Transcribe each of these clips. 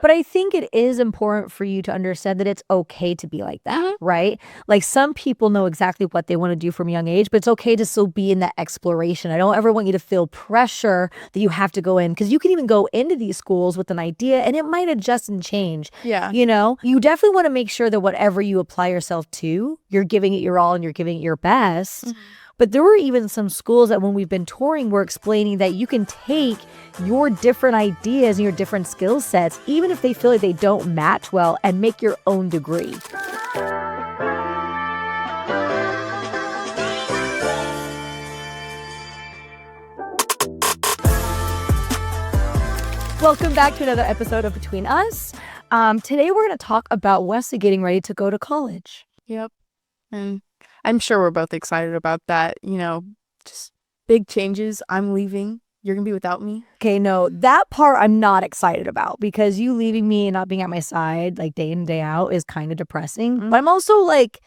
But I think it is important for you to understand that it's okay to be like that, right? Like some people know exactly what they want to do from a young age, but it's okay to still be in that exploration. I don't ever want you to feel pressure that you have to go in, because you can even go into these schools with an idea and it might adjust and change. Yeah. You know, you definitely want to make sure that whatever you apply yourself to, you're giving it your all and you're giving it your best. But there were even some schools that when we've been touring, we're explaining that you can take your different ideas and your different skill sets, even if they feel like they don't match well, and make your own degree. Welcome back to another episode of Between Us. Today we're going to talk about Weslie getting ready to go to college. Yep. And I'm sure we're both excited about that. You know, just big changes. I'm leaving. You're going to be without me. Okay, no, that part I'm not excited about, because you leaving me and not being at my side like day in and day out is kind of depressing. But I'm also like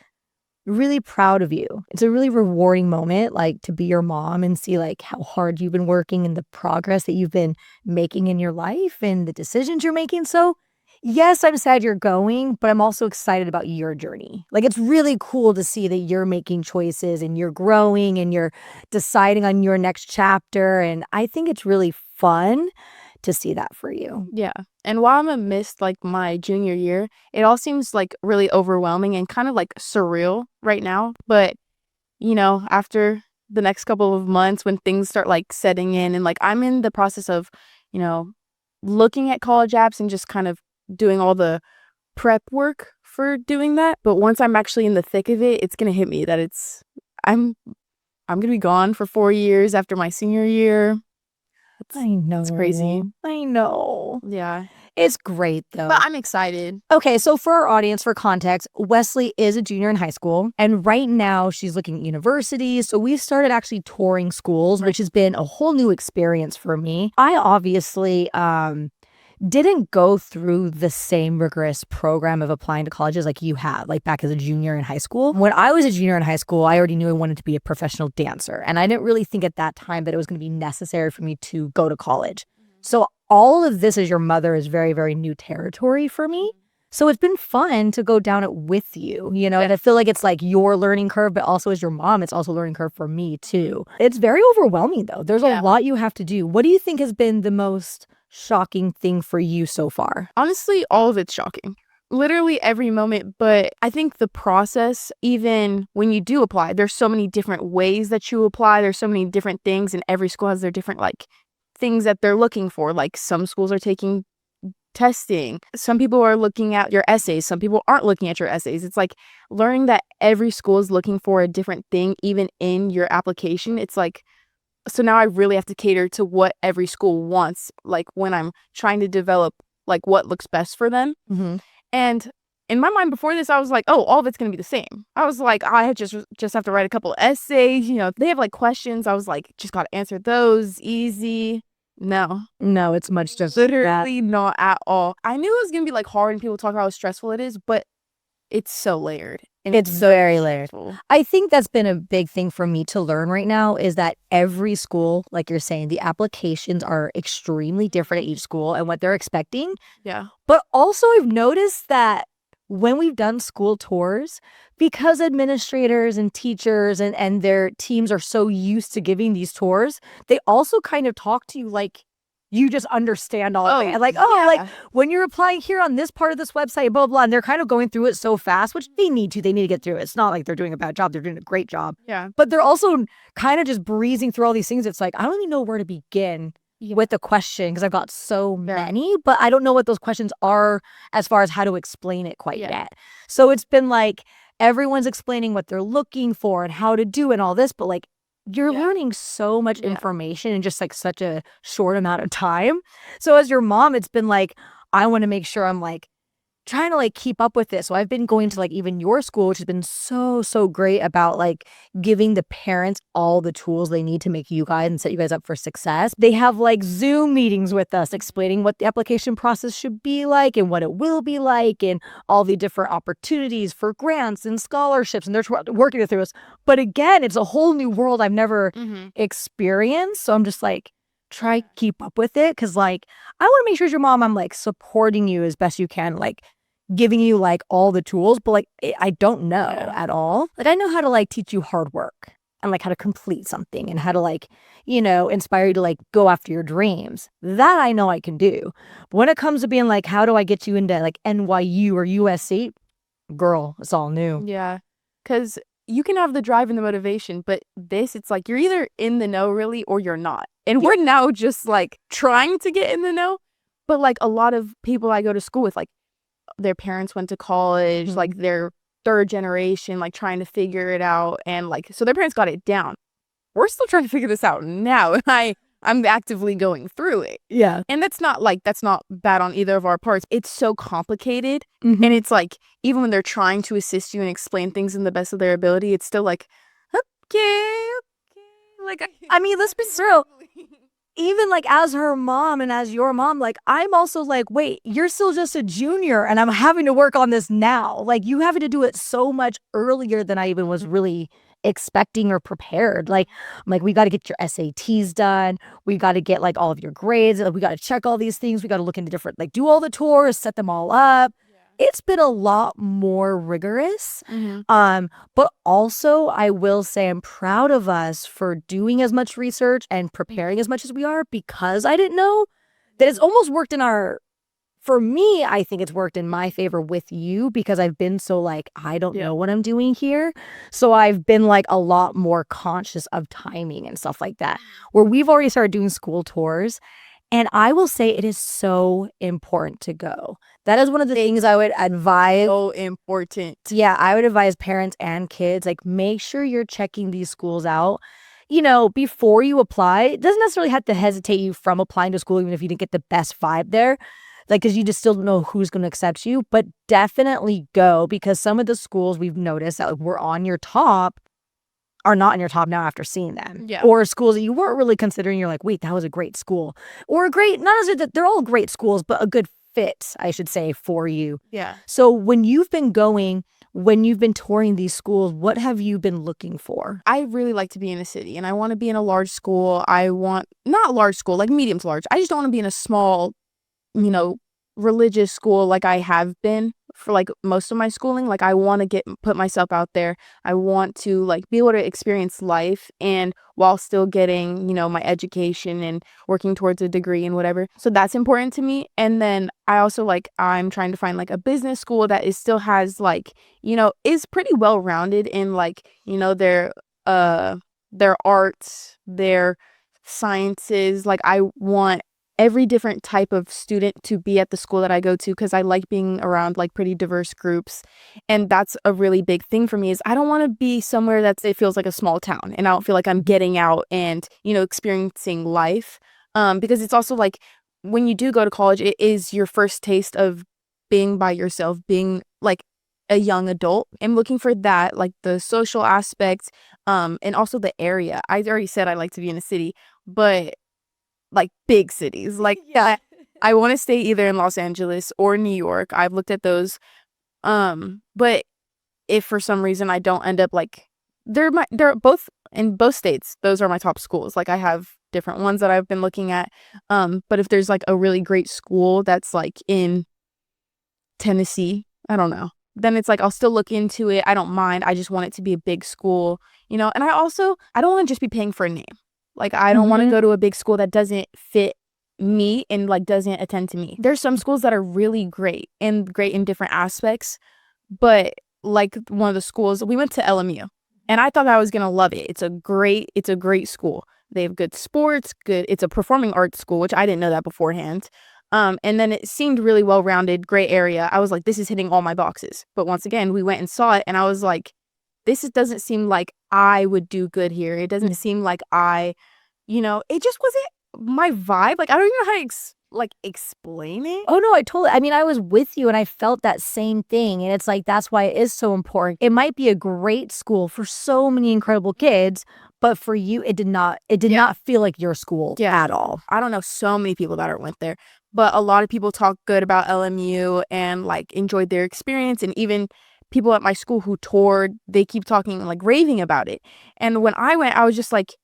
really proud of you. It's a really rewarding moment, like to be your mom and see like how hard you've been working and the progress that you've been making in your life and the decisions you're making. So yes, I'm sad you're going, but I'm also excited about your journey. Like, it's really cool to see that you're making choices and you're growing and you're deciding on your next chapter. And I think it's really fun to see that for you. Yeah. And while I'm gonna miss like my junior year, it all seems like really overwhelming and kind of like surreal right now. But, you know, after the next couple of months, when things start like setting in and like I'm in the process of, you know, looking at college apps and just kind of doing all the prep work for doing that. But once I'm actually in the thick of it, it's gonna hit me that I'm gonna be gone for 4 years after my senior year. I know. It's crazy. I know. Yeah. It's great though. But I'm excited. Okay, so for our audience, for context, Weslie is a junior in high school, and right now she's looking at universities. So we started actually touring schools, which has been a whole new experience for me. I obviously didn't go through the same rigorous program of applying to colleges like you have, like back as a junior in high school. When I was a junior in high school, I already knew I wanted to be a professional dancer. And I didn't really think at that time that it was going to be necessary for me to go to college. So all of this as your mother is very, very new territory for me. So it's been fun to go down it with you, you know, and I feel like it's like your learning curve, but also as your mom, it's also a learning curve for me too. It's very overwhelming though. There's a lot you have to do. What do you think has been the most shocking thing for you so far? Honestly, all of it's shocking. Literally every moment. But I think the process, even when you do apply, there's so many different ways that you apply. There's so many different things, and every school has their different like things that they're looking for. Like some schools are taking testing. Some people are looking at your essays. Some people aren't looking at your essays. It's like learning that every school is looking for a different thing, even in your application. It's like, so now I really have to cater to what every school wants, like when I'm trying to develop like what looks best for them. And in my mind before this, I was like, oh, all of it's going to be the same. I was like, I just have to write a couple of essays. You know, they have like questions. I was like, just got to answer those easy. No, it's much just literally not at all. I knew it was going to be like hard and people talk about how stressful it is, but it's so layered. And it's very layered. I think that's been a big thing for me to learn right now is that every school, like you're saying, the applications are extremely different at each school and what they're expecting. Yeah. But also I've noticed that when we've done school tours, because administrators and teachers and their teams are so used to giving these tours, they also kind of talk to you like you just understand all of it. And like, like when you're applying here on this part of this website, blah, blah, and they're kind of going through it so fast, which they need to get through it. It's not like they're doing a bad job. They're doing a great job. Yeah. But they're also kind of just breezing through all these things. It's like, I don't even know where to begin with the question because I've got so many, but I don't know what those questions are as far as how to explain it quite yet. So it's been like everyone's explaining what they're looking for and how to do and all this, but like, you're learning so much information in just like such a short amount of time. So as your mom, it's been like, I want to make sure I'm like trying to like keep up with this. So I've been going to like even your school, which has been so great about like giving the parents all the tools they need to make you guys and set you guys up for success. They have like Zoom meetings with us explaining what the application process should be like and what it will be like and all the different opportunities for grants and scholarships, and they're working it through us. But again, it's a whole new world I've never experienced. So I'm just like try keep up with it. Cause like, I want to make sure as your mom, I'm like supporting you as best you can, like giving you like all the tools, but like, I don't know at all. Like I know how to like teach you hard work and like how to complete something and how to like, inspire you to like go after your dreams. That I know I can do. But when it comes to being like, how do I get you into like NYU or USC? Girl, it's all new. Yeah. Because you can have the drive and the motivation, but it's like you're either in the know really or you're not. And we're now just like trying to get in the know. But like a lot of people I go to school with, like their parents went to college, like they're third generation, like trying to figure it out. And like, so their parents got it down. We're still trying to figure this out now. And I'm actively going through it. Yeah. And that's not bad on either of our parts. It's so complicated. And it's like, even when they're trying to assist you and explain things in the best of their ability, it's still like, okay. Like, I mean, let's be real. Even like as her mom and as your mom, like I'm also like, wait, you're still just a junior and I'm having to work on this now. Like you having to do it so much earlier than I even was really expecting or prepared. Like, I'm like, we got to get your SATs done. We got to get like all of your grades. Like, we got to check all these things. We got to look into different, like do all the tours, set them all up. It's been a lot more rigorous. But also I will say I'm proud of us for doing as much research and preparing as much as we are, because I didn't know that it's almost worked for me, I think it's worked in my favor with you, because I've been so like, I don't know what I'm doing here. So I've been like a lot more conscious of timing and stuff like that, where we've already started doing school tours. And I will say it is so important to go. That is one of the things I would advise. So important. Yeah, I would advise parents and kids, like make sure you're checking these schools out, before you apply. It doesn't necessarily have to hesitate you from applying to school, even if you didn't get the best vibe there. Like, because you just still don't know who's going to accept you. But definitely go, because some of the schools we've noticed that were on your top are not in your top now after seeing them. Yeah. Or schools that you weren't really considering, you're like, wait, that was a great school. Or not necessarily that they're all great schools, but a good fit, I should say, for you. Yeah. So when you've been touring these schools, what have you been looking for? I really like to be in a city, and I want to be in a large school. I want, not large school, like medium to large. I just don't want to be in a small, religious school like I have been for like most of my schooling. Like I want to put myself out there. I want to like be able to experience life, and while still getting, my education and working towards a degree and whatever. So that's important to me. And then I also I'm trying to find like a business school that still has like, is pretty well rounded in like, their arts, their sciences. Like I want every different type of student to be at the school that I go to, because I like being around like pretty diverse groups. And that's a really big thing for me, is I don't want to be somewhere it feels like a small town, and I don't feel like I'm getting out and, experiencing life. Because it's also like when you do go to college, it is your first taste of being by yourself, being like a young adult, and looking for that, like the social aspect, and also the area. I already said I like to be in a city, but like big cities. Like, yeah, I want to stay either in Los Angeles or New York. I've looked at those. But if for some reason I don't end up like, they're both in both states. Those are my top schools. Like I have different ones that I've been looking at. But if there's like a really great school that's like in Tennessee, I don't know, then it's like I'll still look into it. I don't mind. I just want it to be a big school, and I don't want to just be paying for a name. Like, I don't want to go to a big school that doesn't fit me and, like, doesn't attend to me. There's some schools that are really great in different aspects. But, like, one of the schools, we went to LMU. And I thought I was going to love it. It's a great school. They have good sports, it's a performing arts school, which I didn't know that beforehand. And then it seemed really well-rounded, great area. I was like, this is hitting all my boxes. But once again, we went and saw it, and I was like, this doesn't seem like I would do good here. It doesn't seem like it just wasn't my vibe. Like, I don't even know how to explain it. Oh, no, I was with you and I felt that same thing. And it's like, that's why it is so important. It might be a great school for so many incredible kids, but for you, it did not feel like your school at all. I don't know so many people that went there, but a lot of people talk good about LMU and like enjoyed their experience. And even people at my school who toured, they keep talking like raving about it. And when I went, I was just like,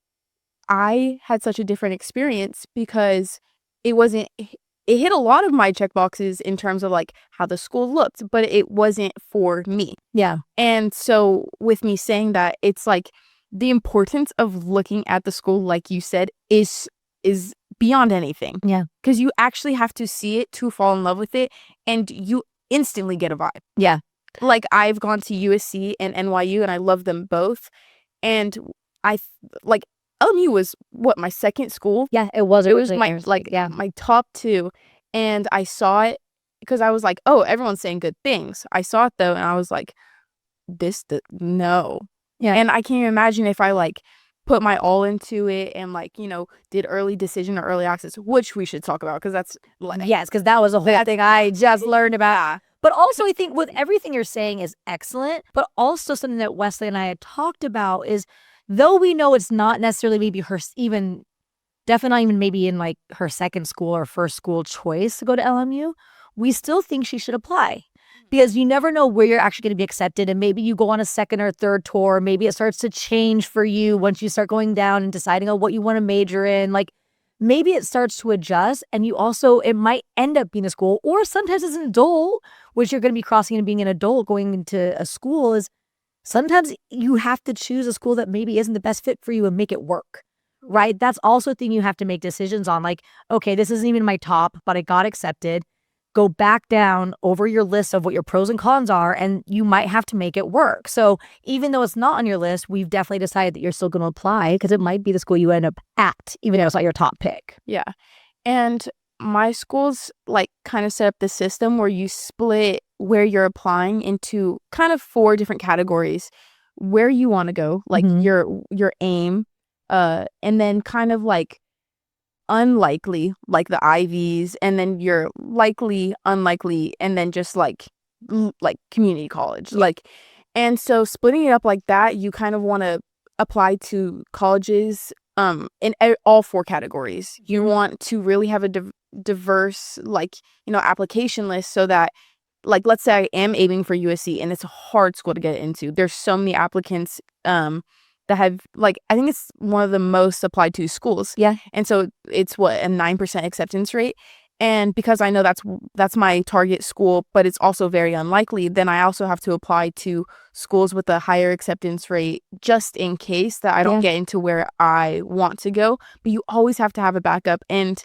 I had such a different experience because it wasn't, it hit a lot of my check boxes in terms of like how the school looked, but it wasn't for me. Yeah. And so with me saying that, it's like the importance of looking at the school, like you said, is beyond anything. Yeah. Because you actually have to see it to fall in love with it, and you instantly get a vibe. Yeah. Like, I've gone to USC and NYU, and I love them both. And like, LMU was what, my second school? Yeah, it was. It was really my interesting. like Yeah. my top two, and I saw it because I was like, oh, everyone's saying good things. I saw it though, and I was like, no. Yeah. And I can't even imagine if I like put my all into it and like, did early decision or early access, which we should talk about because that's like, Yes, because that was a whole thing I just learned about. But also, I think with everything you're saying is excellent, but also something that Weslie and I had talked about is, though we know it's not necessarily maybe her even, definitely not even maybe in like her second school or first school choice to go to LMU, we still think she should apply. Because you never know where you're actually going to be accepted. And maybe you go on a second or third tour. Maybe it starts to change for you once you start going down and deciding on what you want to major in. Like, maybe it starts to adjust, and you also, it might end up being a school, or sometimes as an adult, which you're going to be crossing and being an adult going into a school, is sometimes you have to choose a school that maybe isn't the best fit for you and make it work, right? That's also a thing you have to make decisions on. Like, okay, this isn't even my top, but I got accepted. Go back down over your list of what your pros and cons are, and you might have to make it work. So even though it's not on your list, we've definitely decided that you're still going to apply because it might be the school you end up at, even though it's not your top pick. Yeah. And my school's like kind of set up the system where you split where you're applying into kind of 4 different categories: where you want to go, like your aim, and then kind of like unlikely, like the Ivies, and then you're likely, unlikely, and then just like community college. Like, and so splitting it up like that, you kind of want to apply to colleges in all 4 categories. You want to really have a diverse application list, so that, like, let's say I am aiming for USC and it's a hard school to get into. There's so many applicants that have, like, I think it's one of the most applied to schools. Yeah. And so it's what, a 9% acceptance rate. And because I know that's my target school, but it's also very unlikely, then I also have to apply to schools with a higher acceptance rate just in case that I don't get into where I want to go. But you always have to have a backup, and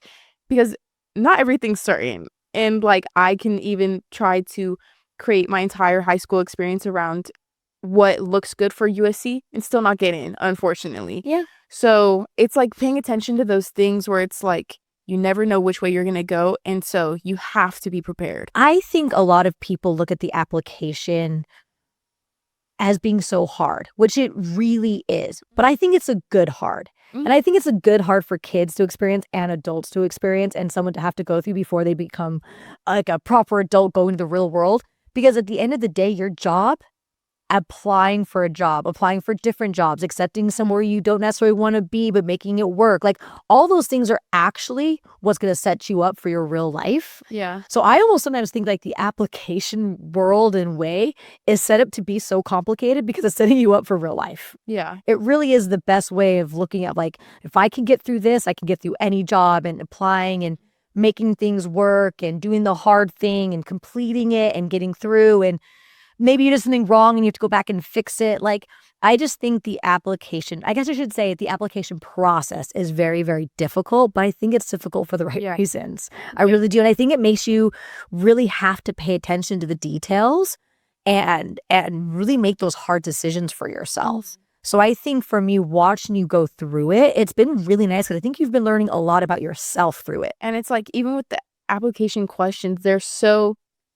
because not everything's certain. And like, I can even try to create my entire high school experience around what looks good for USC and still not get in, unfortunately. Yeah. So it's like paying attention to those things where it's like, you never know which way you're going to go. And so you have to be prepared. I think a lot of people look at the application as being so hard, which it really is. But I think it's a good hard. And I think it's a good hard for kids to experience and adults to experience, and someone to have to go through before they become like a proper adult going to the real world. Because at the end of the day, your job, applying for a job, applying for different jobs, accepting somewhere you don't necessarily want to be, but making it work. Like, all those things are actually what's going to set you up for your real life. Yeah. So I almost sometimes think like the application world and way is set up to be so complicated because it's setting you up for real life. Yeah. It really is the best way of looking at, like, if I can get through this, I can get through any job, and applying and making things work and doing the hard thing and completing it and getting through, and maybe you did something wrong and you have to go back and fix it. Like, I just think the application, I guess I should say the application process is very, very difficult, but I think it's difficult for the right reasons. I really do. And I think it makes you really have to pay attention to the details and really make those hard decisions for yourself. So I think for me, watching you go through it, it's been really nice because I think you've been learning a lot about yourself through it. And it's like, even with the application questions,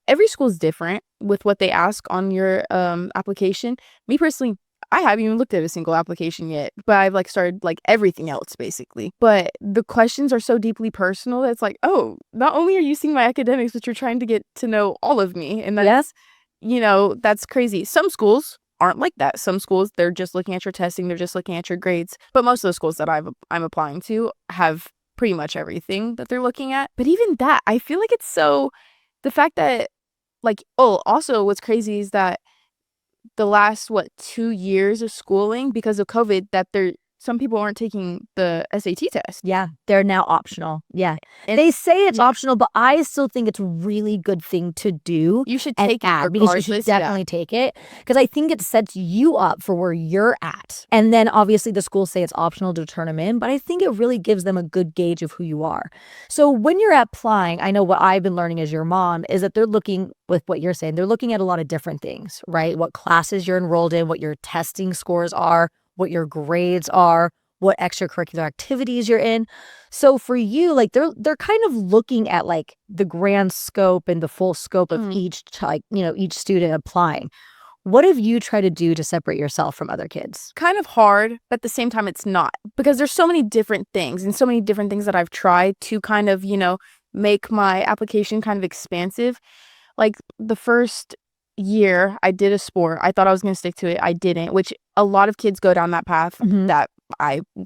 every school is different with what they ask on your application. Me personally, I haven't even looked at a single application yet, but I've like started like everything else basically. But the questions are so deeply personal that it's like, oh, not only are you seeing my academics, but you're trying to get to know all of me. And that's, that's crazy. Some schools aren't like that. Some schools, they're just looking at your testing, they're just looking at your grades. But most of the schools that I'm applying to have pretty much everything that they're looking at. But even that, I feel like it's so, the fact that, like, oh, also what's crazy is that the last 2 years of schooling, because of COVID, that they're some people aren't taking the SAT test. Yeah, they're now optional. Yeah. And They say it's optional, but I still think it's a really good thing to do. you should And take it add, because you should regardless. Yeah. definitely take it, because I think it sets you up for where you're at. And then obviously the schools say it's optional to turn them in, but I think it really gives them a good gauge of who you are. So when you're applying, I know what I've been learning as your mom is that they're looking, with what you're saying, they're looking at a lot of different things, right? What classes you're enrolled in, what your testing scores are, what your grades are, what extracurricular activities you're in. So for you, like they're kind of looking at like the grand scope and the full scope of each each student applying. What have you tried to do to separate yourself from other kids? Kind of hard, but at the same time it's not, because there's so many different things and so many different things that I've tried to kind of, make my application kind of expansive. Like the first year I did a sport, I thought I was going to stick to it. I didn't, which a lot of kids go down that path. That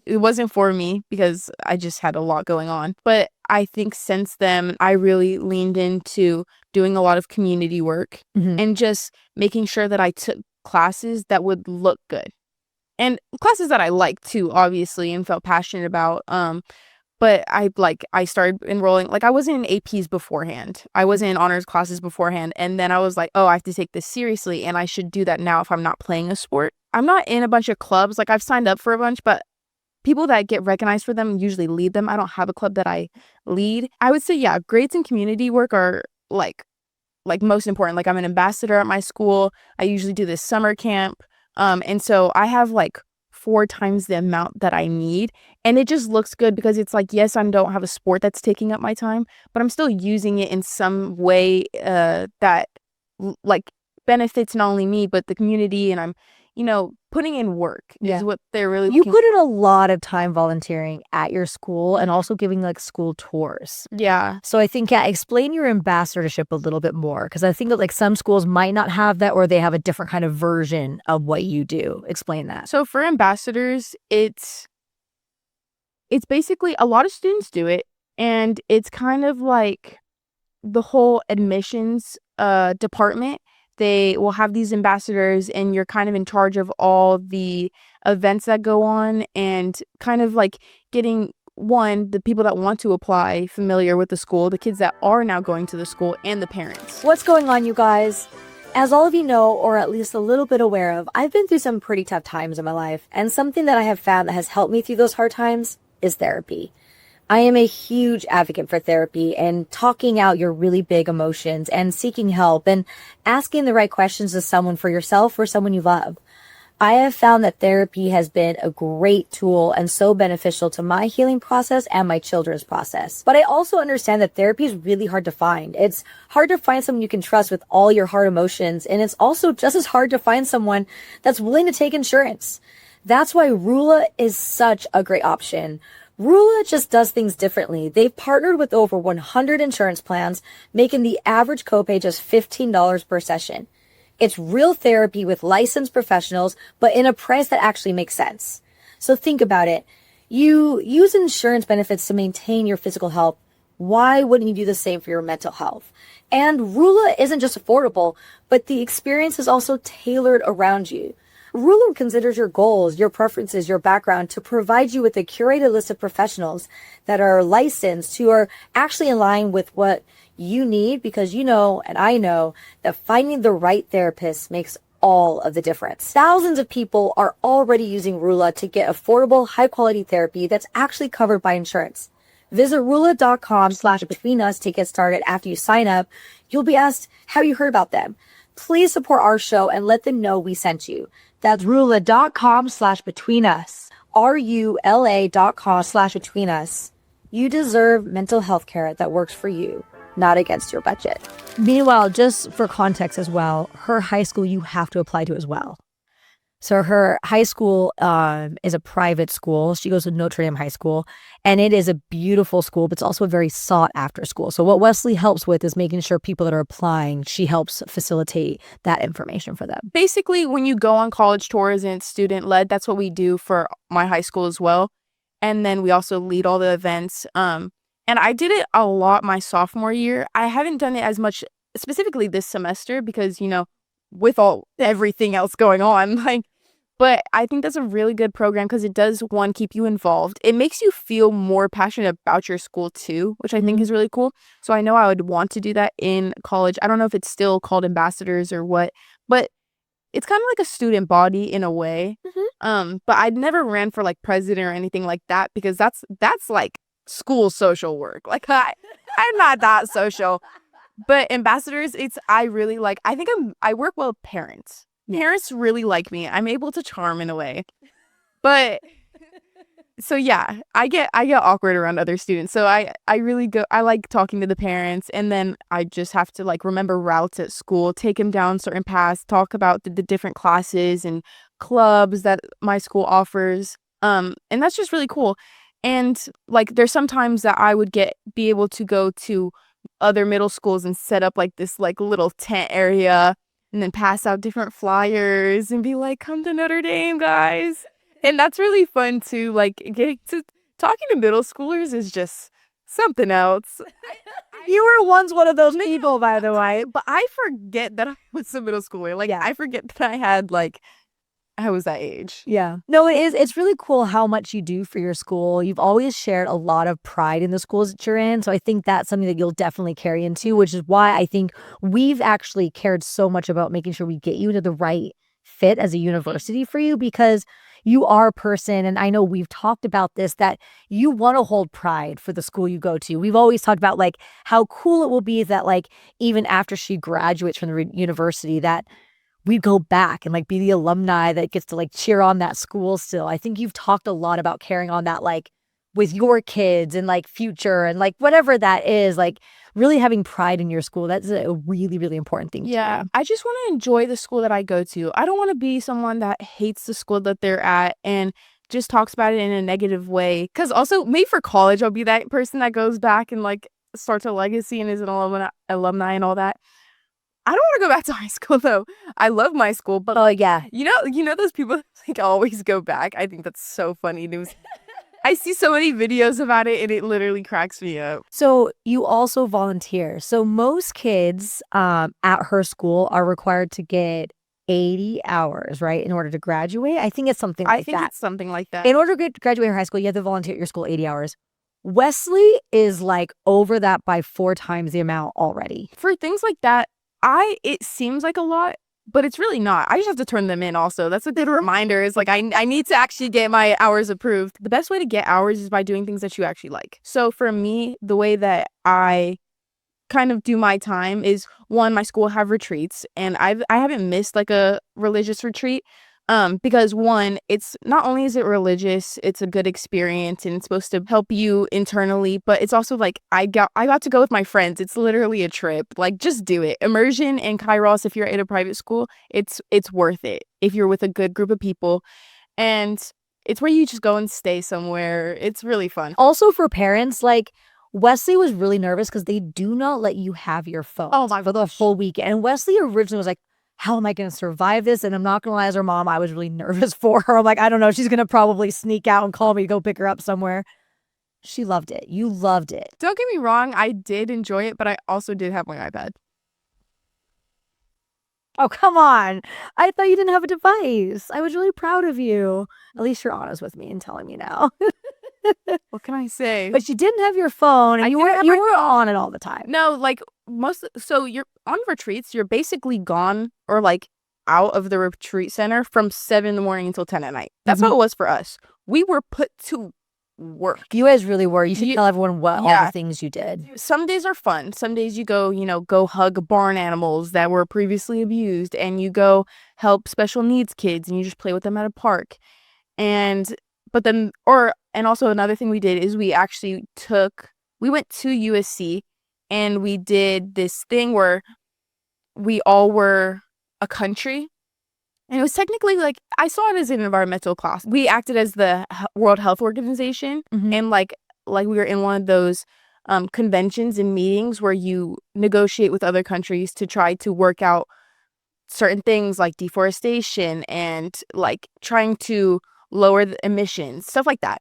it wasn't for me because I just had a lot going on. But I think since then I really leaned into doing a lot of community work and just making sure that I took classes that would look good, and classes that I liked too, obviously, and felt passionate about. But I started enrolling, like I wasn't in APs beforehand. I wasn't in honors classes beforehand. And then I was like, oh, I have to take this seriously. And I should do that now if I'm not playing a sport. I'm not in a bunch of clubs. Like I've signed up for a bunch, but people that get recognized for them usually lead them. I don't have a club that I lead. I would say, yeah, grades and community work are like most important. Like I'm an ambassador at my school. I usually do this summer camp. And so I have like 4 times the amount that I need, and it just looks good because it's like, yes, I don't have a sport that's taking up my time, but I'm still using it in some way that like benefits not only me but the community, and I'm putting in work is what they're really You put in a lot of time volunteering at your school and also giving like school tours. Yeah. So I think, explain your ambassadorship a little bit more, because I think that like some schools might not have that, or they have a different kind of version of what you do. Explain that. So for ambassadors, it's basically a lot of students do it, and it's kind of like the whole admissions department. They will have these ambassadors, and you're kind of in charge of all the events that go on, and kind of like getting the people that want to apply familiar with the school, the kids that are now going to the school, and the parents. What's going on, you guys? As all of you know, or at least a little bit aware of, I've been through some pretty tough times in my life, and something that I have found that has helped me through those hard times is therapy. I am a huge advocate for therapy and talking out your really big emotions and seeking help and asking the right questions to someone for yourself or someone you love. I have found that therapy has been a great tool and so beneficial to my healing process and my children's process. But I also understand that therapy is really hard to find. It's hard to find someone you can trust with all your hard emotions, and it's also just as hard to find someone that's willing to take insurance. That's why Rula is such a great option. Rula just does things differently. They've partnered with over 100 insurance plans, making the average copay just $15 per session. It's real therapy with licensed professionals, but in a price that actually makes sense. So think about it. You use insurance benefits to maintain your physical health. Why wouldn't you do the same for your mental health? And Rula isn't just affordable, but the experience is also tailored around you. Rula considers your goals, your preferences, your background to provide you with a curated list of professionals that are licensed, who are actually in line with what you need, because you know, and I know, that finding the right therapist makes all of the difference. Thousands of people are already using Rula to get affordable, high-quality therapy that's actually covered by insurance. Visit Rula.com/betweenus to get started. After you sign up, you'll be asked how you heard about them. Please support our show and let them know we sent you. That's Rula.com/betweenus. RULA.com/betweenus. You deserve mental health care that works for you, not against your budget. Meanwhile, just for context as well, her high school you have to apply to as well. So her high school is a private school. She goes to Notre Dame High School, and it is a beautiful school, but it's also a very sought after school. So what Weslie helps with is making sure people that are applying, she helps facilitate that information for them. Basically, when you go on college tours and it's student led, that's what we do for my high school as well. And then we also lead all the events. And I did it a lot my sophomore year. I haven't done it as much specifically this semester because, with everything else going on, But I think that's a really good program because it does, one, keep you involved. It makes you feel more passionate about your school too, which I think is really cool. So I know I would want to do that in college. I don't know if it's still called ambassadors or what, but it's kind of like a student body in a way. But I never ran for like president or anything like that because that's like school social work. Like I'm not that social. But ambassadors, I really like. I think I work well with parents. Parents really like me. I'm able to charm in a way. But so yeah, I get awkward around other students. So I like talking to the parents, and then I just have to like remember routes at school, take them down certain paths, talk about the different classes and clubs that my school offers. And that's just really cool. And like there's sometimes that I would be able to go to other middle schools and set up like this like little tent area and then pass out different flyers and be like, come to Notre Dame, guys. And that's really fun too. Like getting to talking to middle schoolers is just something else. You were once one of those people, by the way. But I forget that I was a middle schooler. Like I forget that I was that age. Yeah. No, it is. It's really cool how much you do for your school. You've always shared a lot of pride in the schools that you're in. So I think that's something that you'll definitely carry into, which is why I think we've actually cared so much about making sure we get you into the right fit as a university for you, because you are a person, and I know we've talked about this, that you want to hold pride for the school you go to. We've always talked about like how cool it will be that like even after she graduates from the university that we'd go back and like be the alumni that gets to like cheer on that school still. I think you've talked a lot about carrying on that like with your kids and like future and like whatever that is, like really having pride in your school. That's a really, really important thing. Yeah. I just want to enjoy the school that I go to. I don't want to be someone that hates the school that they're at and just talks about it in a negative way. Because also maybe for college, I'll be that person that goes back and like starts a legacy and is an alumni and all that. I don't want to go back to high school though. I love my school, but yeah, you know those people like always go back. I think that's so funny. I see so many videos about it and it literally cracks me up. So you also volunteer. So most kids at her school are required to get 80 hours, right, in order to graduate. I think it's something like that. I think it's something like that. In order to graduate her high school, you have to volunteer at your school 80 hours. Weslie is like over that by 4 times the amount already. For things like that, it seems like a lot, but it's really not. I just have to turn them in also. That's a good reminder. Is like I need to actually get my hours approved. The best way to get hours is by doing things that you actually like. So for me, the way that I kind of do my time is, one, my school have retreats, and I haven't missed like a religious retreat. Because one, it's not only is it religious, it's a good experience and it's supposed to help you internally, but it's also like I got to go with my friends. It's literally a trip. Like just do it. Immersion and Kairos, if you're at a private school, it's worth it if you're with a good group of people. And it's where you just go and stay somewhere. It's really fun. Also for parents, like Weslie was really nervous because they do not let you have your phone for the whole weekend. And Weslie originally was like, how am I going to survive this? And I'm not going to lie, as her mom, I was really nervous for her. I'm like, I don't know. She's going to probably sneak out and call me to go pick her up somewhere. She loved it. You loved it. Don't get me wrong. I did enjoy it, but I also did have my iPad. Oh, come on. I thought you didn't have a device. I was really proud of you. At least you're honest with me and telling me now. What can I say? But you didn't have your phone, and you were on it all the time. No, like so you're on retreats, you're basically gone or like out of the retreat center from 7 in the morning until 10 at night. That's how it was for us. We were put to work. You guys really were. You should tell everyone what all the things you did. Some days are fun. Some days you go hug barn animals that were previously abused, and you go help special needs kids and you just play with them at a park. And also another thing we did is we went to USC and we did this thing where we all were a country. And it was technically like, I saw it as an environmental class. We acted as the World Health Organization. And like we were in one of those conventions and meetings where you negotiate with other countries to try to work out certain things like deforestation and like trying to lower the emissions, stuff like that.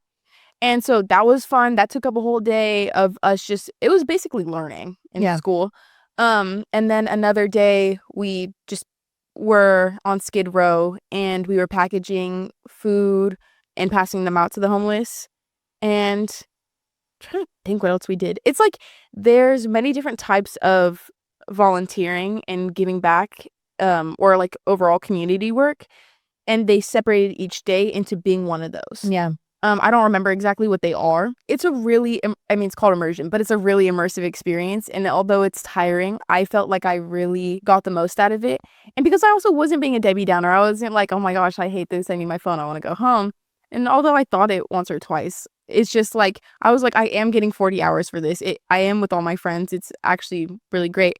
And so that was fun. That took up a whole day of us it was basically learning in school. And then another day we were on Skid Row and we were packaging food and passing them out to the homeless. And I'm trying to think what else we did. It's like there's many different types of volunteering and giving back, or like overall community work, and they separated each day into being one of those. Yeah. I don't remember exactly what they are. It's a really, it's called immersion, but it's a really immersive experience. And although it's tiring, I felt like I really got the most out of it. And because I also wasn't being a Debbie Downer, I wasn't like, oh my gosh, I hate this. I need my phone. I want to go home. And although I thought it once or twice, it's just like, I was like, I am getting 40 hours for this. I am with all my friends. It's actually really great.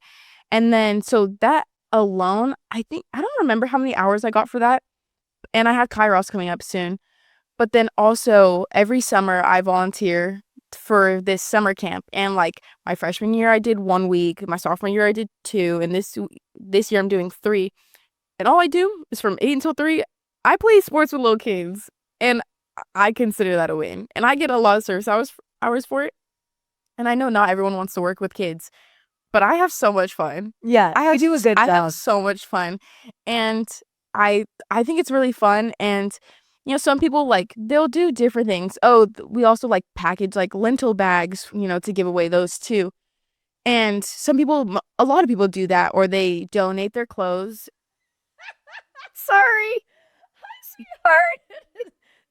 And then, so that alone, I don't remember how many hours I got for that. And I had Kairos coming up soon. But then also every summer I volunteer for this summer camp. And like my freshman year I did 1 week. My sophomore year I did 2. And this year I'm doing 3. And all I do is from 8 until 3, I play sports with little kids. And I consider that a win. And I get a lot of service hours for it. And I know not everyone wants to work with kids, but I have so much fun. Yeah, I do a good job. I have so much fun. And I think it's really fun. And you know, some people like they'll do different things. Oh, we also like package like lentil bags, you know, to give away those too. And a lot of people do that, or they donate their clothes. Sorry, sweetheart.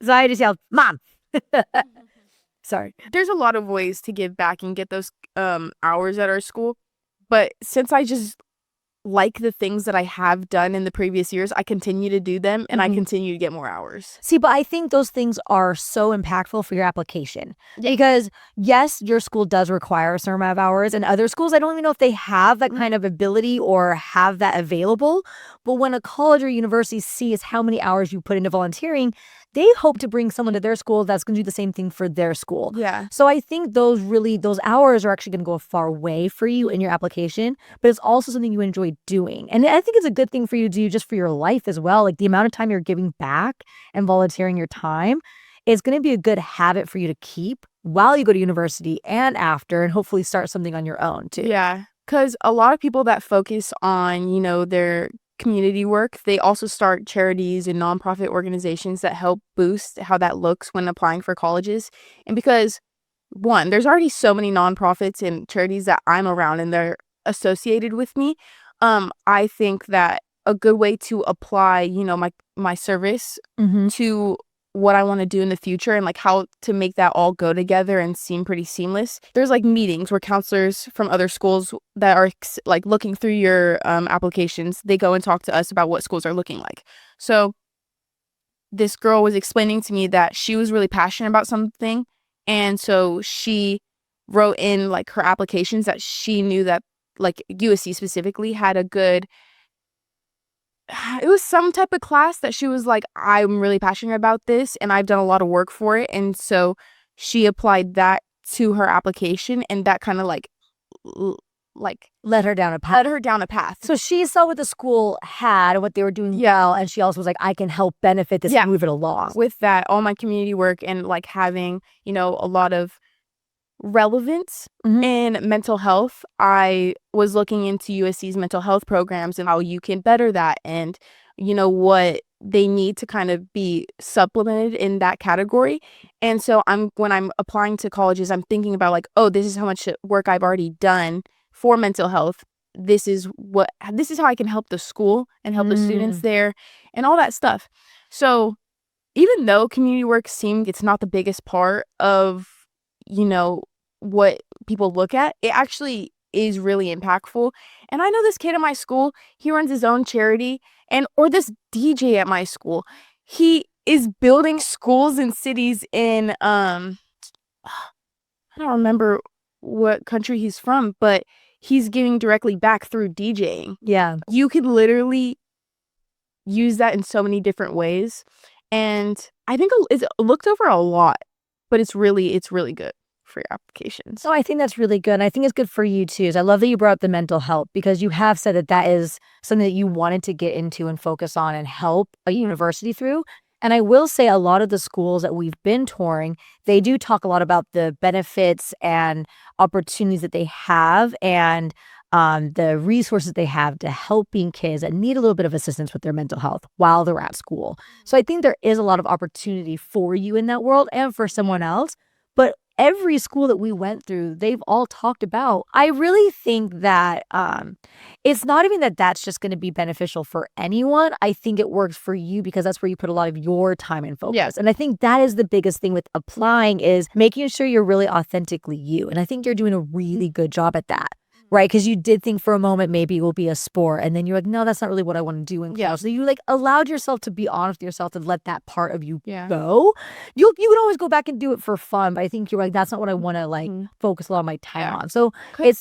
Zaya just yelled, "Mom." Sorry. There's a lot of ways to give back and get those hours at our school. But since I just like the things that I have done in the previous years, I continue to do them and I continue to get more hours. See, but I think those things are so impactful for your application because yes, your school does require a certain amount of hours, and other schools, I don't even know if they have that kind of ability or have that available. But when a college or university sees how many hours you put into volunteering, they hope to bring someone to their school that's going to do the same thing for their school. Yeah. So I think those hours are actually going to go a far way for you in your application, but it's also something you enjoy doing. And I think it's a good thing for you to do just for your life as well. Like the amount of time you're giving back and volunteering your time is going to be a good habit for you to keep while you go to university and after, and hopefully start something on your own too. Yeah. Because a lot of people that focus on, you know, their community work, they also start charities and nonprofit organizations that help boost how that looks when applying for colleges. And because one, there's already so many nonprofits and charities that I'm around and they're associated with me. I think that a good way to apply, you know, my service to what I want to do in the future and like how to make that all go together and seem pretty seamless. There's like meetings where counselors from other schools that are like looking through your applications, they go and talk to us about what schools are looking like. So this girl was explaining to me that she was really passionate about something, and so she wrote in like her applications that she knew that like USC specifically had a good, it was some type of class that she was like, I'm really passionate about this and I've done a lot of work for it. And so she applied that to her application, and that kind of like led her down a path. So she saw what the school had and what they were doing well, and she also was like, I can help benefit this and move it along. With that, all my community work and like having, you know, a lot of relevance in mental health, I was looking into USC's mental health programs and how you can better that, and you know what they need to kind of be supplemented in that category. And so when I'm applying to colleges, I'm thinking about like, oh, this is how much work I've already done for mental health. This is how I can help the school and help the students there and all that stuff. So even though community work it's not the biggest part of, you know, what people look at, it actually is really impactful. And I know this kid at my school, he runs his own charity, or this DJ at my school, he is building schools in cities in I don't remember what country he's from, but he's giving directly back through DJing. Yeah. You could literally use that in so many different ways. And I think it's looked over a lot, but it's really good for your applications. So I think that's really good. And I think it's good for you too. I love that you brought up the mental health, because you have said that is something that you wanted to get into and focus on and help a university through. And I will say a lot of the schools that we've been touring, they do talk a lot about the benefits and opportunities that they have, and the resources they have to helping kids that need a little bit of assistance with their mental health while they're at school. So I think there is a lot of opportunity for you in that world and for someone else. But every school that we went through, they've all talked about. I really think that it's not even that that's just going to be beneficial for anyone. I think it works for you because that's where you put a lot of your time and focus. Yeah. And I think that is the biggest thing with applying is making sure you're really authentically you. And I think you're doing a really good job at that. Right? Because you did think for a moment maybe it will be a sport. And then you're like, no, that's not really what I want to do in college. So you like allowed yourself to be honest with yourself and let that part of you go. You can always go back and do it for fun. But I think you're like, that's not what I want to like focus a lot of my time on. So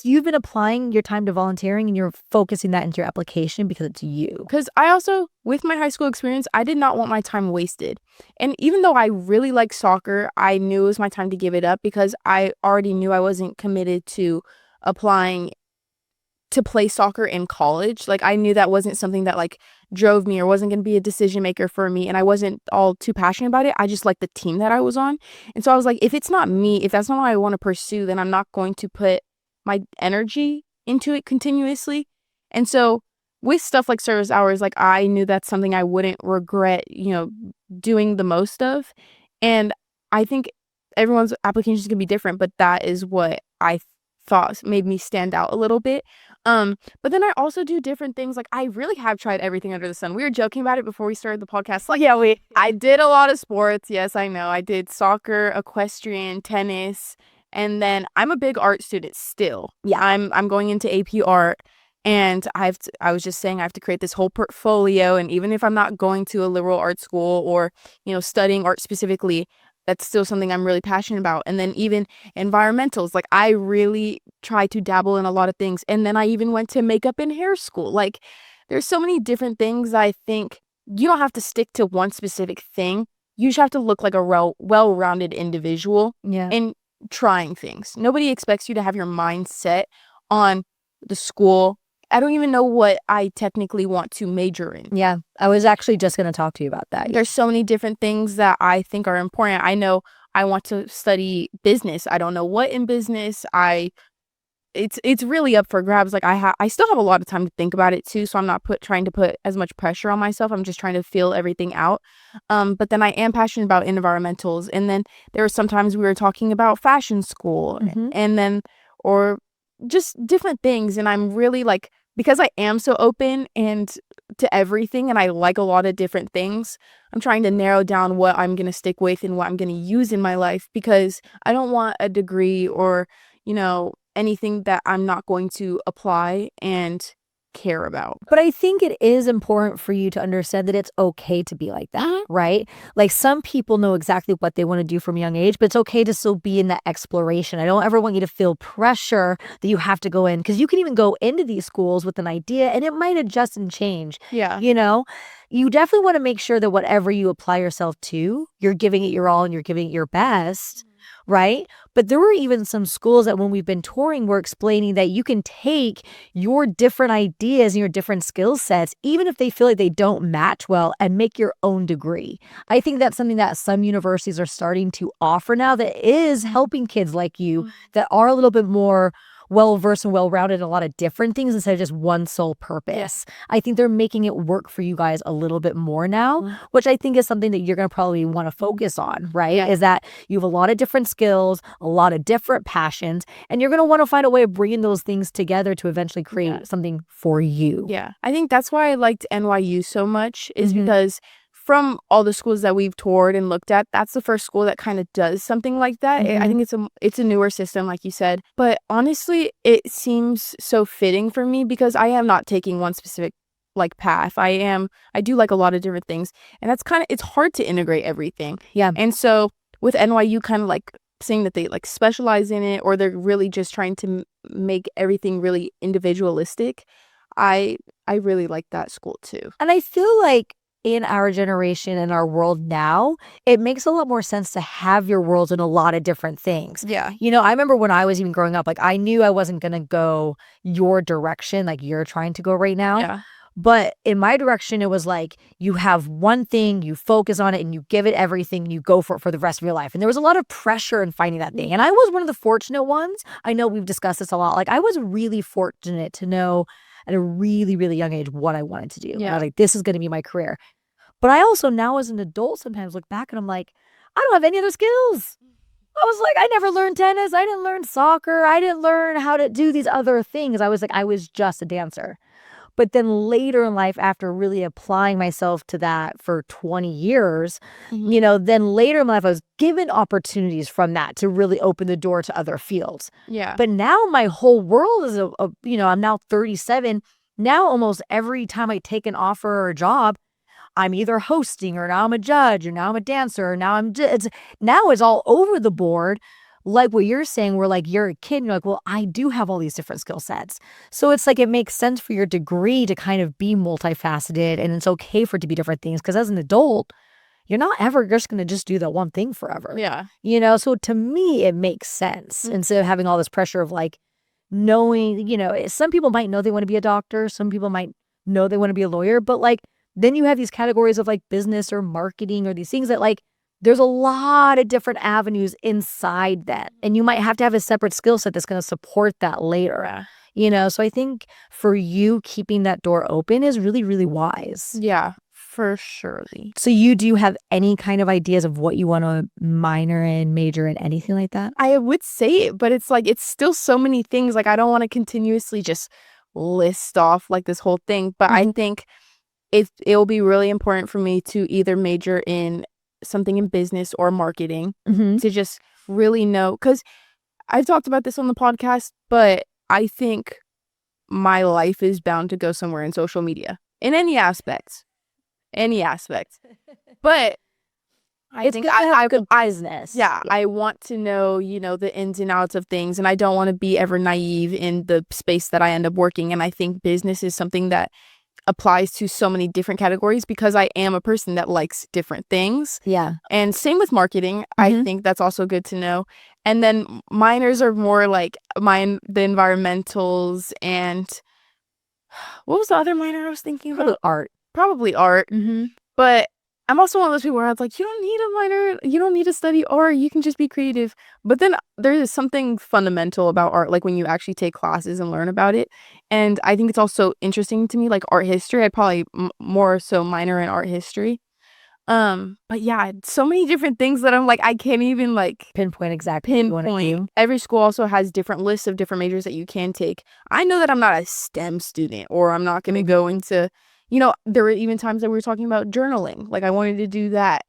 you've been applying your time to volunteering and you're focusing that into your application because it's you. Because I also, with my high school experience, I did not want my time wasted. And even though I really like soccer, I knew it was my time to give it up because I already knew I wasn't committed to applying to play soccer in college. Like I knew that wasn't something that like drove me or wasn't going to be a decision maker for me, and I wasn't all too passionate about it. I just liked the team that I was on. And so I was like, if it's not me, if that's not what I want to pursue, then I'm not going to put my energy into it continuously. And so with stuff like service hours, like I knew that's something I wouldn't regret, doing the most of. And I think everyone's application is going to be different, but that is what I thought made me stand out a little bit. But then I also do different things. Like I really have tried everything under the sun. We were joking about it before we started the podcast. Like, I did a lot of sports. Yes, I know. I did soccer, equestrian, tennis, and then I'm a big art student still. Yeah, I'm going into AP art, and I was just saying I have to create this whole portfolio. And even if I'm not going to a liberal arts school or studying art specifically, that's still something I'm really passionate about. And then even environmentals, like I really try to dabble in a lot of things. And then I even went to makeup and hair school. Like there's so many different things. I think you don't have to stick to one specific thing. You just have to look like a well-rounded individual in trying things. Nobody expects you to have your mind set on the school. I don't even know what I technically want to major in. Yeah, I was actually just going to talk to you about that. There's so many different things that I think are important. I know I want to study business. I don't know what in business. It's really up for grabs. Like I still have a lot of time to think about it too, so I'm not trying to put as much pressure on myself. I'm just trying to feel everything out. But then I am passionate about environmentals. And then there were sometimes we were talking about fashion school and then or just different things. And I'm really like, because I am so open and to everything and I like a lot of different things, I'm trying to narrow down what I'm going to stick with and what I'm going to use in my life, because I don't want a degree or, anything that I'm not going to apply and care about. But I think it is important for you to understand that it's okay to be like that, right? Like some people know exactly what they want to do from a young age, but it's okay to still be in that exploration. I don't ever want you to feel pressure that you have to go in, because you can even go into these schools with an idea and it might adjust and change. Yeah. You definitely want to make sure that whatever you apply yourself to, you're giving it your all and you're giving it your best. Right? But there were even some schools that when we've been touring, were explaining that you can take your different ideas and your different skill sets, even if they feel like they don't match well, and make your own degree. I think that's something that some universities are starting to offer now that is helping kids like you that are a little bit more well-versed and well-rounded in a lot of different things instead of just one sole purpose. I think they're making it work for you guys a little bit more now, which I think is something that you're going to probably want to focus on, right? Is that you have a lot of different skills, a lot of different passions, and you're going to want to find a way of bringing those things together to eventually create something for you. Yeah. I think that's why I liked NYU so much, is because from all the schools that we've toured and looked at, that's the first school that kind of does something like that. I think it's a newer system, like you said. But honestly, it seems so fitting for me because I am not taking one specific path. I do like a lot of different things. And that's it's hard to integrate everything. Yeah. And so with NYU kind of saying that they specialize in it, or they're really just trying to make everything really individualistic, I really like that school too. And I feel like in our generation and our world now, it makes a lot more sense to have your worlds in a lot of different things. Yeah. I remember when I was even growing up, I knew I wasn't going to go your direction like you're trying to go right now. Yeah. But in my direction, it was like, you have one thing, you focus on it, and you give it everything, and you go for it for the rest of your life. And there was a lot of pressure in finding that thing. And I was one of the fortunate ones. I know we've discussed this a lot. Like, I was really fortunate to know at a really, really young age what I wanted to do. And I was like, this is going to be my career. But I also now as an adult sometimes look back and I'm like, I don't have any other skills. I was like, I never learned tennis. I didn't learn soccer. I didn't learn how to do these other things. I was like, I was just a dancer. But then later in life, after really applying myself to that for 20 years, then later in life, I was given opportunities from that to really open the door to other fields. Yeah. But now my whole world is, I'm now 37. Now almost every time I take an offer or a job, I'm either hosting or now I'm a judge or now I'm a dancer or now it's all over the board. Like what you're saying, where like you're a kid and you're like, well, I do have all these different skill sets. So it's like it makes sense for your degree to kind of be multifaceted and it's okay for it to be different things. Because as an adult, you're not ever just going to just do that one thing forever. Yeah. So to me, it makes sense instead of having all this pressure of like knowing, some people might know they want to be a doctor. Some people might know they want to be a lawyer. But like then you have these categories of like business or marketing or these things that like there's a lot of different avenues inside that. And you might have to have a separate skill set that's going to support that later. So I think for you, keeping that door open is really, really wise. Yeah, for surely. So do you have any kind of ideas of what you want to minor in, major in, anything like that? I would say it, but it's like, it's still so many things. Like, I don't want to continuously just list off like this whole thing. But I think it'll be really important for me to either major in something in business or marketing to just really know, because I've talked about this on the podcast, but I think my life is bound to go somewhere in social media in any aspect. But I think I good business. Yeah, I want to know, the ins and outs of things, and I don't want to be ever naive in the space that I end up working. And I think business is something that applies to so many different categories because I am a person that likes different things. Yeah. And same with marketing. I think that's also good to know. And then minors are more like the environmentals and what was the other minor I was thinking about? Probably art. But I'm also one of those people where I was like, you don't need a minor, you don't need to study art, you can just be creative. But then there is something fundamental about art, like when you actually take classes and learn about it. And I think it's also interesting to me, like art history. I'd probably more so minor in art history. But yeah, so many different things that I'm like, I can't even like pinpoint exactly what you want to do. Every school also has different lists of different majors that you can take. I know that I'm not a STEM student, or I'm not going to go into, there were even times that we were talking about journaling. Like I wanted to do that.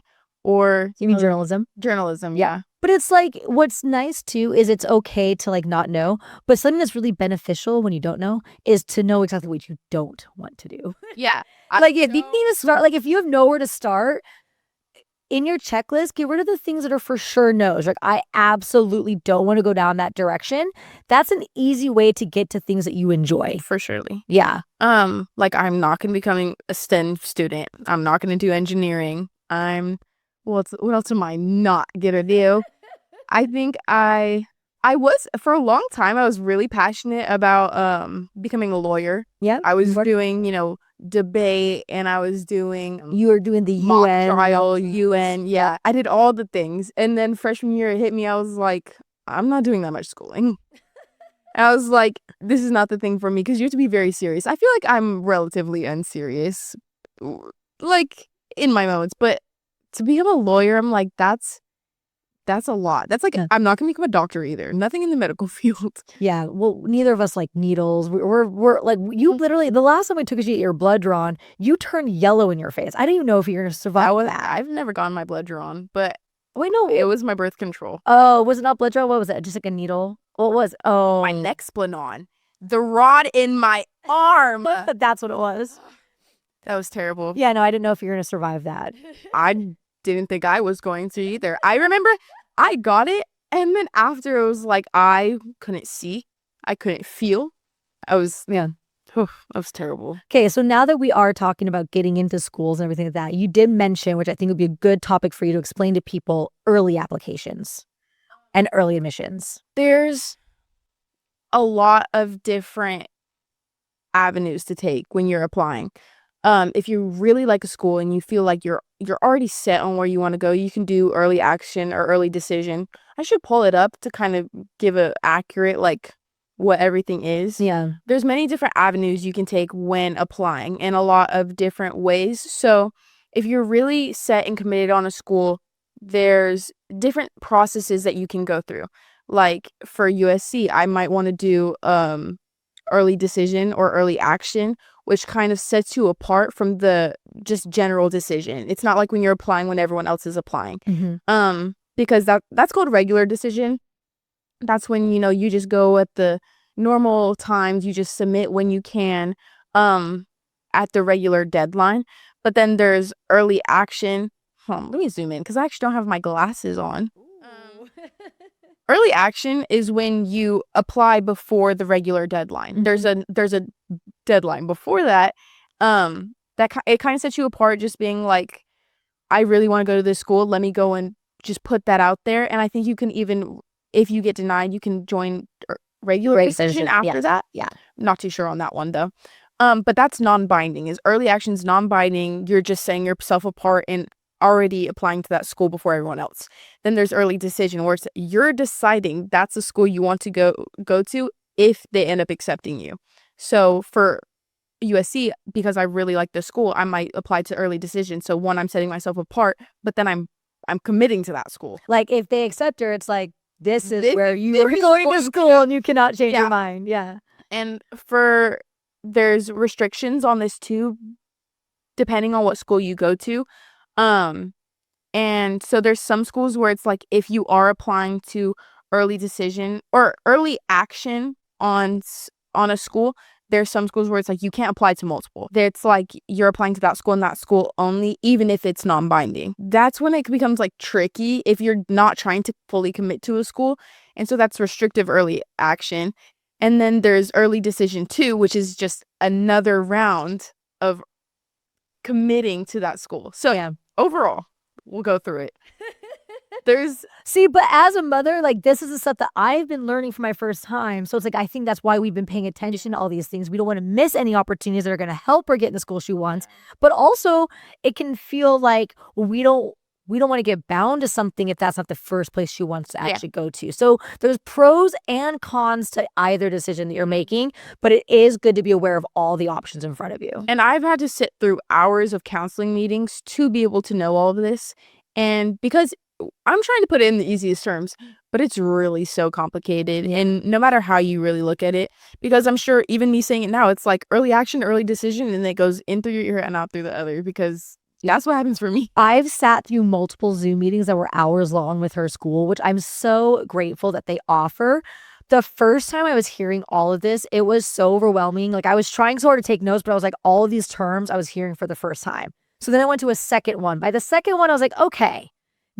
Or you mean journalism? Journalism, yeah. But it's like, what's nice too is it's okay to like not know, but something that's really beneficial when you don't know is to know exactly what you don't want to do. Yeah. Like if you need to start, like if you have nowhere to start in your checklist, get rid of the things that are for sure no's. Like I absolutely don't want to go down that direction. That's an easy way to get to things that you enjoy. For surely. Yeah. Like I'm not going to become a STEM student. I'm not going to do engineering. What else am I not gonna do? I think I was, for a long time, I was really passionate about becoming a lawyer. Yeah. I was doing, debate, and I was doing you were doing the mock UN trial, UN. Yeah. I did all the things. And then freshman year it hit me, I was like, I'm not doing that much schooling. And I was like, this is not the thing for me, because you have to be very serious. I feel like I'm relatively unserious, like in my moments, but to become a lawyer, I'm like, that's a lot. That's like, I'm not gonna become a doctor either. Nothing in the medical field. Yeah. Well, neither of us like needles. We're like, you literally, the last time I took a sheet of your blood drawn, you turned yellow in your face. I didn't even know if you're gonna survive that. I've never gotten my blood drawn, but wait, no, it was my birth control. Oh, was it not blood drawn? What was it? Just like a needle? What was? Oh, my Nexplanon. The rod in my arm. That's what it was. That was terrible. Yeah, no, I didn't know if you were gonna survive that. I didn't think I was going to either. I remember I got it, and then after it was like I couldn't see, I couldn't feel. That was terrible. Okay, so now that we are talking about getting into schools and everything like that, you did mention, which I think would be a good topic for you to explain to people, early applications and early admissions. There's a lot of different avenues to take when you're applying. If you really like a school and you feel like you're already set on where you want to go, you can do early action or early decision. I should pull it up to kind of give a accurate like what everything is. Yeah. There's many different avenues you can take when applying in a lot of different ways. So if you're really set and committed on a school, there's different processes that you can go through. Like for USC, I might want to do early decision or early action, which kind of sets you apart from the just general decision. It's not like when you're applying when everyone else is applying. Because that's called regular decision. That's when, you know, you just go at the normal times, you just submit when you can at the regular deadline. But then there's early action. Let me zoom in because I actually don't have my glasses on. Early action is when you apply before the regular deadline. There's a deadline before that. It kind of sets you apart, just being like, I really want to go to this school. Let me go and just put that out there. And I think you can even, if you get denied, you can join regular decision after that. Yeah. Not too sure on that one though. But that's non-binding. Is early action's non-binding. You're just setting yourself apart and already applying to that school before everyone else. Then there's early decision, where you're deciding that's the school you want to go to if they end up accepting you. So for USC, because I really like the school, I might apply to early decision. So one, I'm setting myself apart, but then I'm committing to that school. Like if they accept her, it's like, this is where you are going to school and you cannot change your mind. Yeah. And there's restrictions on this too, depending on what school you go to. And so there's some schools where it's like, if you are applying to early decision or early action on a school, there's some schools where it's like you can't apply to multiple. It's like you're applying to that school and that school only, even if it's non-binding. That's when it becomes like tricky if you're not trying to fully commit to a school. And so that's restrictive early action. And then there's early decision 2, which is just another round of committing to that school. So overall, we'll go through it. But as a mother, like, this is the stuff that I've been learning for my first time. So it's like, I think that's why we've been paying attention to all these things. We don't want to miss any opportunities that are going to help her get in the school she wants. But also it can feel like we don't want to get bound to something if that's not the first place she wants to actually go to. So there's pros and cons to either decision that you're making, but it is good to be aware of all the options in front of you. And I've had to sit through hours of counseling meetings to be able to know all of this. And because I'm trying to put it in the easiest terms, but it's really so complicated. And no matter how you really look at it, because I'm sure even me saying it now, it's like early action, early decision, and it goes in through your ear and out through the other, because that's what happens for me. I've sat through multiple Zoom meetings that were hours long with her school, which I'm so grateful that they offer. The first time I was hearing all of this, it was so overwhelming. Like, I was trying so hard to take notes, but I was like, all of these terms I was hearing for the first time. So then I went to a second one. By the second one, I was like, okay,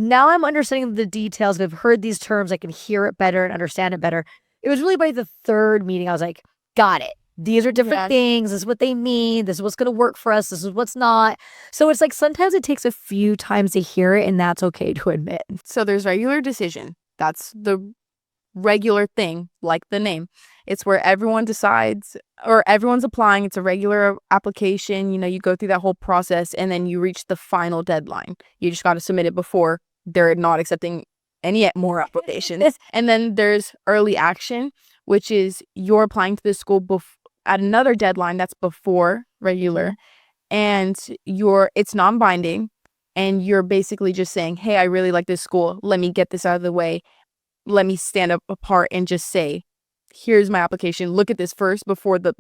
now I'm understanding the details. I've heard these terms. I can hear it better and understand it better. It was really by the third meeting, I was like, got it. These are different things. This is what they mean. This is what's going to work for us. This is what's not. So it's like sometimes it takes a few times to hear it, and that's okay to admit. So there's regular decision. That's the regular thing, like the name. It's where everyone decides, or everyone's applying. It's a regular application. You know, you go through that whole process, and then you reach the final deadline. You just got to submit it before they're not accepting any more applications. And then there's early action, which is you're applying to the school at another deadline that's before regular, and it's non-binding, and you're basically just saying, hey, I really like this school. Let me get this out of the way. Let me stand up apart and just say, here's my application. Look at this first before the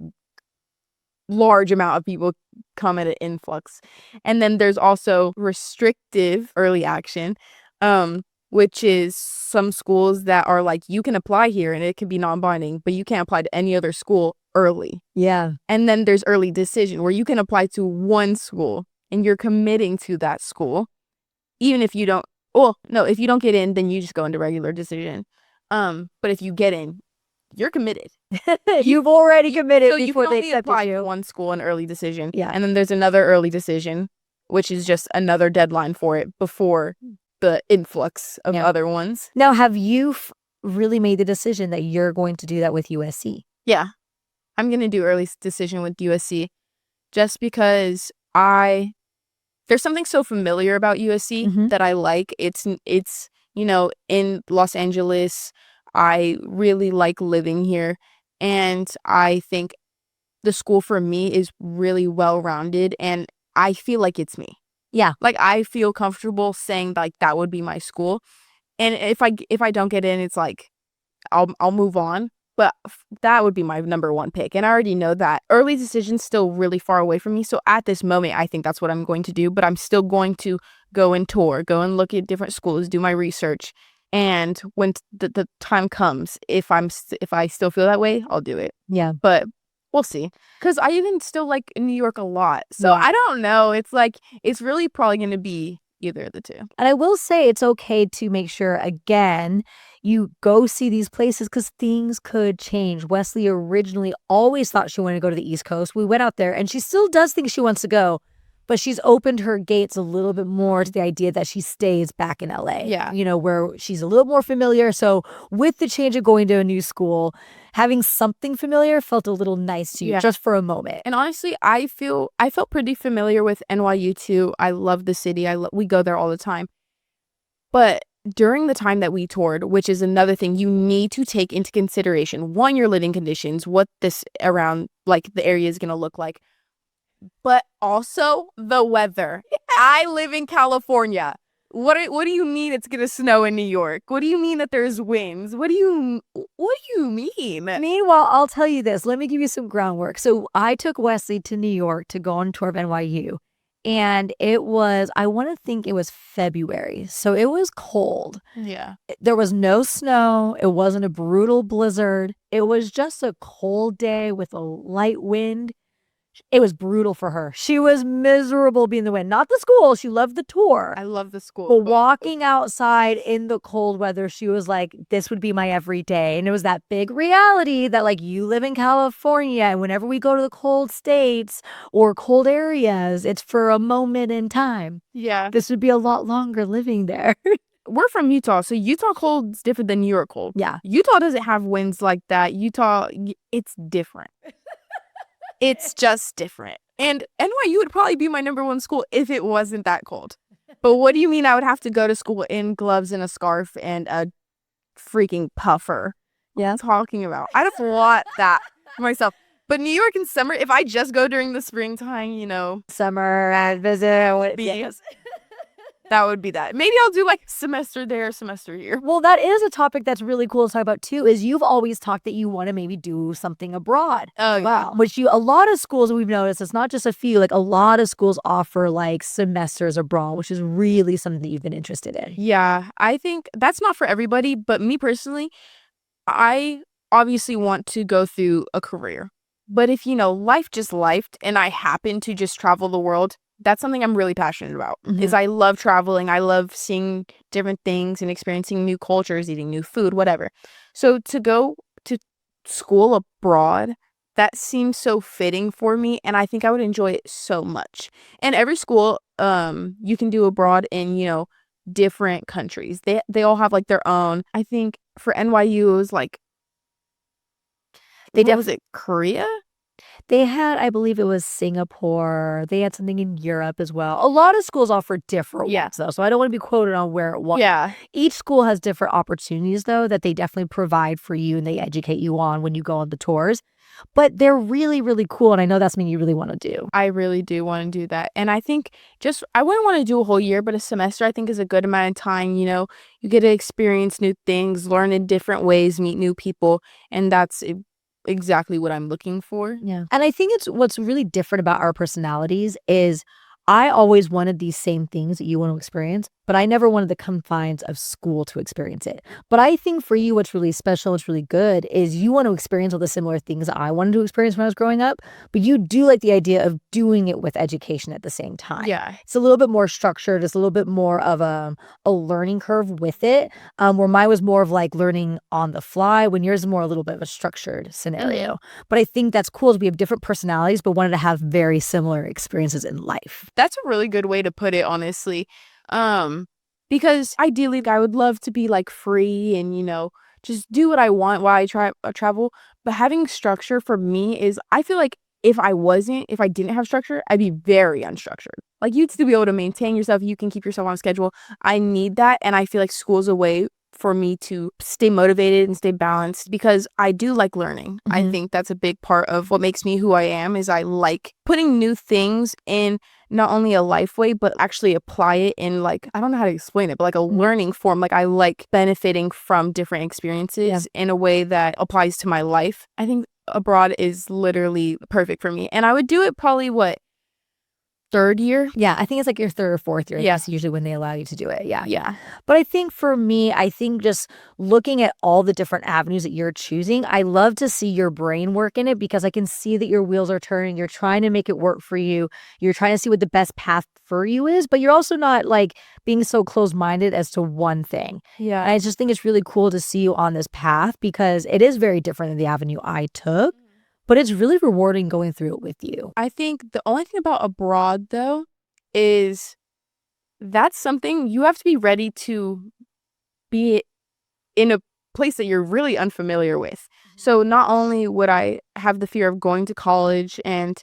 large amount of people come at an influx. And then there's also restrictive early action, which is some schools that are like, you can apply here and it can be non-binding, but you can't apply to any other school early. Yeah. And then there's early decision, where you can apply to one school and you're committing to that school. Even if you don't, if you don't get in, then you just go into regular decision. But if you get in, you're committed. You've already committed so before you can they only accepted apply you. to one school in early decision. Yeah. And then there's another early decision, which is just another deadline for it before the influx of other ones. Now, have you really made the decision that you're going to do that with USC? Yeah. I'm going to do early decision with USC just because there's something so familiar about USC that I like. It's in Los Angeles. I really like living here. And I think the school for me is really well-rounded, and I feel like it's me. Yeah. Like, I feel comfortable saying, like, that would be my school. And if I don't get in, it's like, I'll move on. But that would be my number one pick. And I already know that. Early decision's still really far away from me. So at this moment, I think that's what I'm going to do. But I'm still going to go and tour, go and look at different schools, do my research. And when the time comes, if I still feel that way, I'll do it. Yeah. But we'll see. Because I even still like New York a lot. So I don't know. It's like, it's really probably going to be either of the two. And I will say it's okay to make sure, again, you go see these places because things could change. Weslie originally always thought she wanted to go to the East Coast. We went out there and she still does think she wants to go, but she's opened her gates a little bit more to the idea that she stays back in LA. Yeah. Where she's a little more familiar. So with the change of going to a new school, having something familiar felt a little nice to you just for a moment. And honestly, I felt pretty familiar with NYU too. I love the city. We go there all the time. But during the time that we toured, which is another thing you need to take into consideration, one, your living conditions, what this around like the area is going to look like, but also the weather. I live in California. What do you mean it's gonna snow in New York? What do you mean that there's winds? What do you mean? Meanwhile, I'll tell you this. Let me give you some groundwork. So I took Weslie to New York to go on tour of NYU. And it was, I want to think it was February. So it was cold. Yeah. There was no snow. It wasn't a brutal blizzard. It was just a cold day with a light wind. It was brutal for her. She was miserable being in the wind. Not the school. She loved the tour. I love the school. But walking outside in the cold weather, she was like, this would be my everyday. And it was that big reality that, like, you live in California, and whenever we go to the cold states or cold areas, it's for a moment in time. Yeah. This would be a lot longer living there. We're from Utah, so Utah cold is different than New York cold. Yeah. Utah doesn't have winds like that. Utah, it's different. It's just different. And NYU would probably be my number one school if it wasn't that cold. But what do you mean I would have to go to school in gloves and a scarf and a freaking puffer? Yeah. What am I talking about? I don't want that for myself. But New York in summer, if I just go during the springtime, summer and visit. Yes. That would be that. Maybe I'll do like semester there, semester here. Well, that is a topic that's really cool to talk about too, is you've always talked that you want to maybe do something abroad. Oh, wow. Which a lot of schools we've noticed, it's not just a few, like a lot of schools offer like semesters abroad, which is really something that you've been interested in. Yeah, I think that's not for everybody, but me personally, I obviously want to go through a career. But if, life just lifed and I happen to just travel the world, that's something I'm really passionate about. Is I love traveling. I love seeing different things and experiencing new cultures, eating new food, whatever. So to go to school abroad, that seems so fitting for me, and I think I would enjoy it so much. And every school you can do abroad in, different countries. They all have like their own. I think for NYU it was like was it Korea? They had, I believe it was Singapore. They had something in Europe as well. A lot of schools offer different ones, though, so I don't want to be quoted on where it was. Yeah. Each school has different opportunities, though, that they definitely provide for you and they educate you on when you go on the tours. But they're really, really cool, and I know that's something you really want to do. I really do want to do that. And I think I wouldn't want to do a whole year, but a semester I think is a good amount of time. You get to experience new things, learn in different ways, meet new people, and that's exactly what I'm looking for. Yeah. And I think what's really different about our personalities is I always wanted these same things that you want to experience, but I never wanted the confines of school to experience it. But I think for you, what's really special, what's really good is you want to experience all the similar things that I wanted to experience when I was growing up, but you do like the idea of doing it with education at the same time. Yeah. It's a little bit more structured. It's a little bit more of a learning curve with it, where mine was more of like learning on the fly, when yours is more a little bit of a structured scenario. But I think that's cool is we have different personalities, but wanted to have very similar experiences in life. That's a really good way to put it, honestly. Because ideally, I would love to be like free and, just do what I want while I travel. But having structure for me is, I feel like if I didn't have structure, I'd be very unstructured. Like, you'd still be able to maintain yourself. You can keep yourself on schedule. I need that. And I feel like school's a way for me to stay motivated and stay balanced, because I do like learning. I think that's a big part of what makes me who I am, is I like putting new things in not only a life way, but actually apply it in, like, I don't know how to explain it, but like a learning form. Like, I like benefiting from different experiences in a way that applies to my life. I think abroad is literally perfect for me. And I would do it probably, what, third year? Yeah, I think it's like your third or fourth year. Yeah. That's usually when they allow you to do it. Yeah. Yeah. But I think for me, I think just looking at all the different avenues that you're choosing, I love to see your brain work in it, because I can see that your wheels are turning. You're trying to make it work for you. You're trying to see what the best path for you is, but you're also not like being so closed-minded as to one thing. Yeah. And I just think it's really cool to see you on this path, because it is very different than the avenue I took, but it's really rewarding going through it with you. I think the only thing about abroad, though, is that's something you have to be ready to be in a place that you're really unfamiliar with. So not only would I have the fear of going to college and,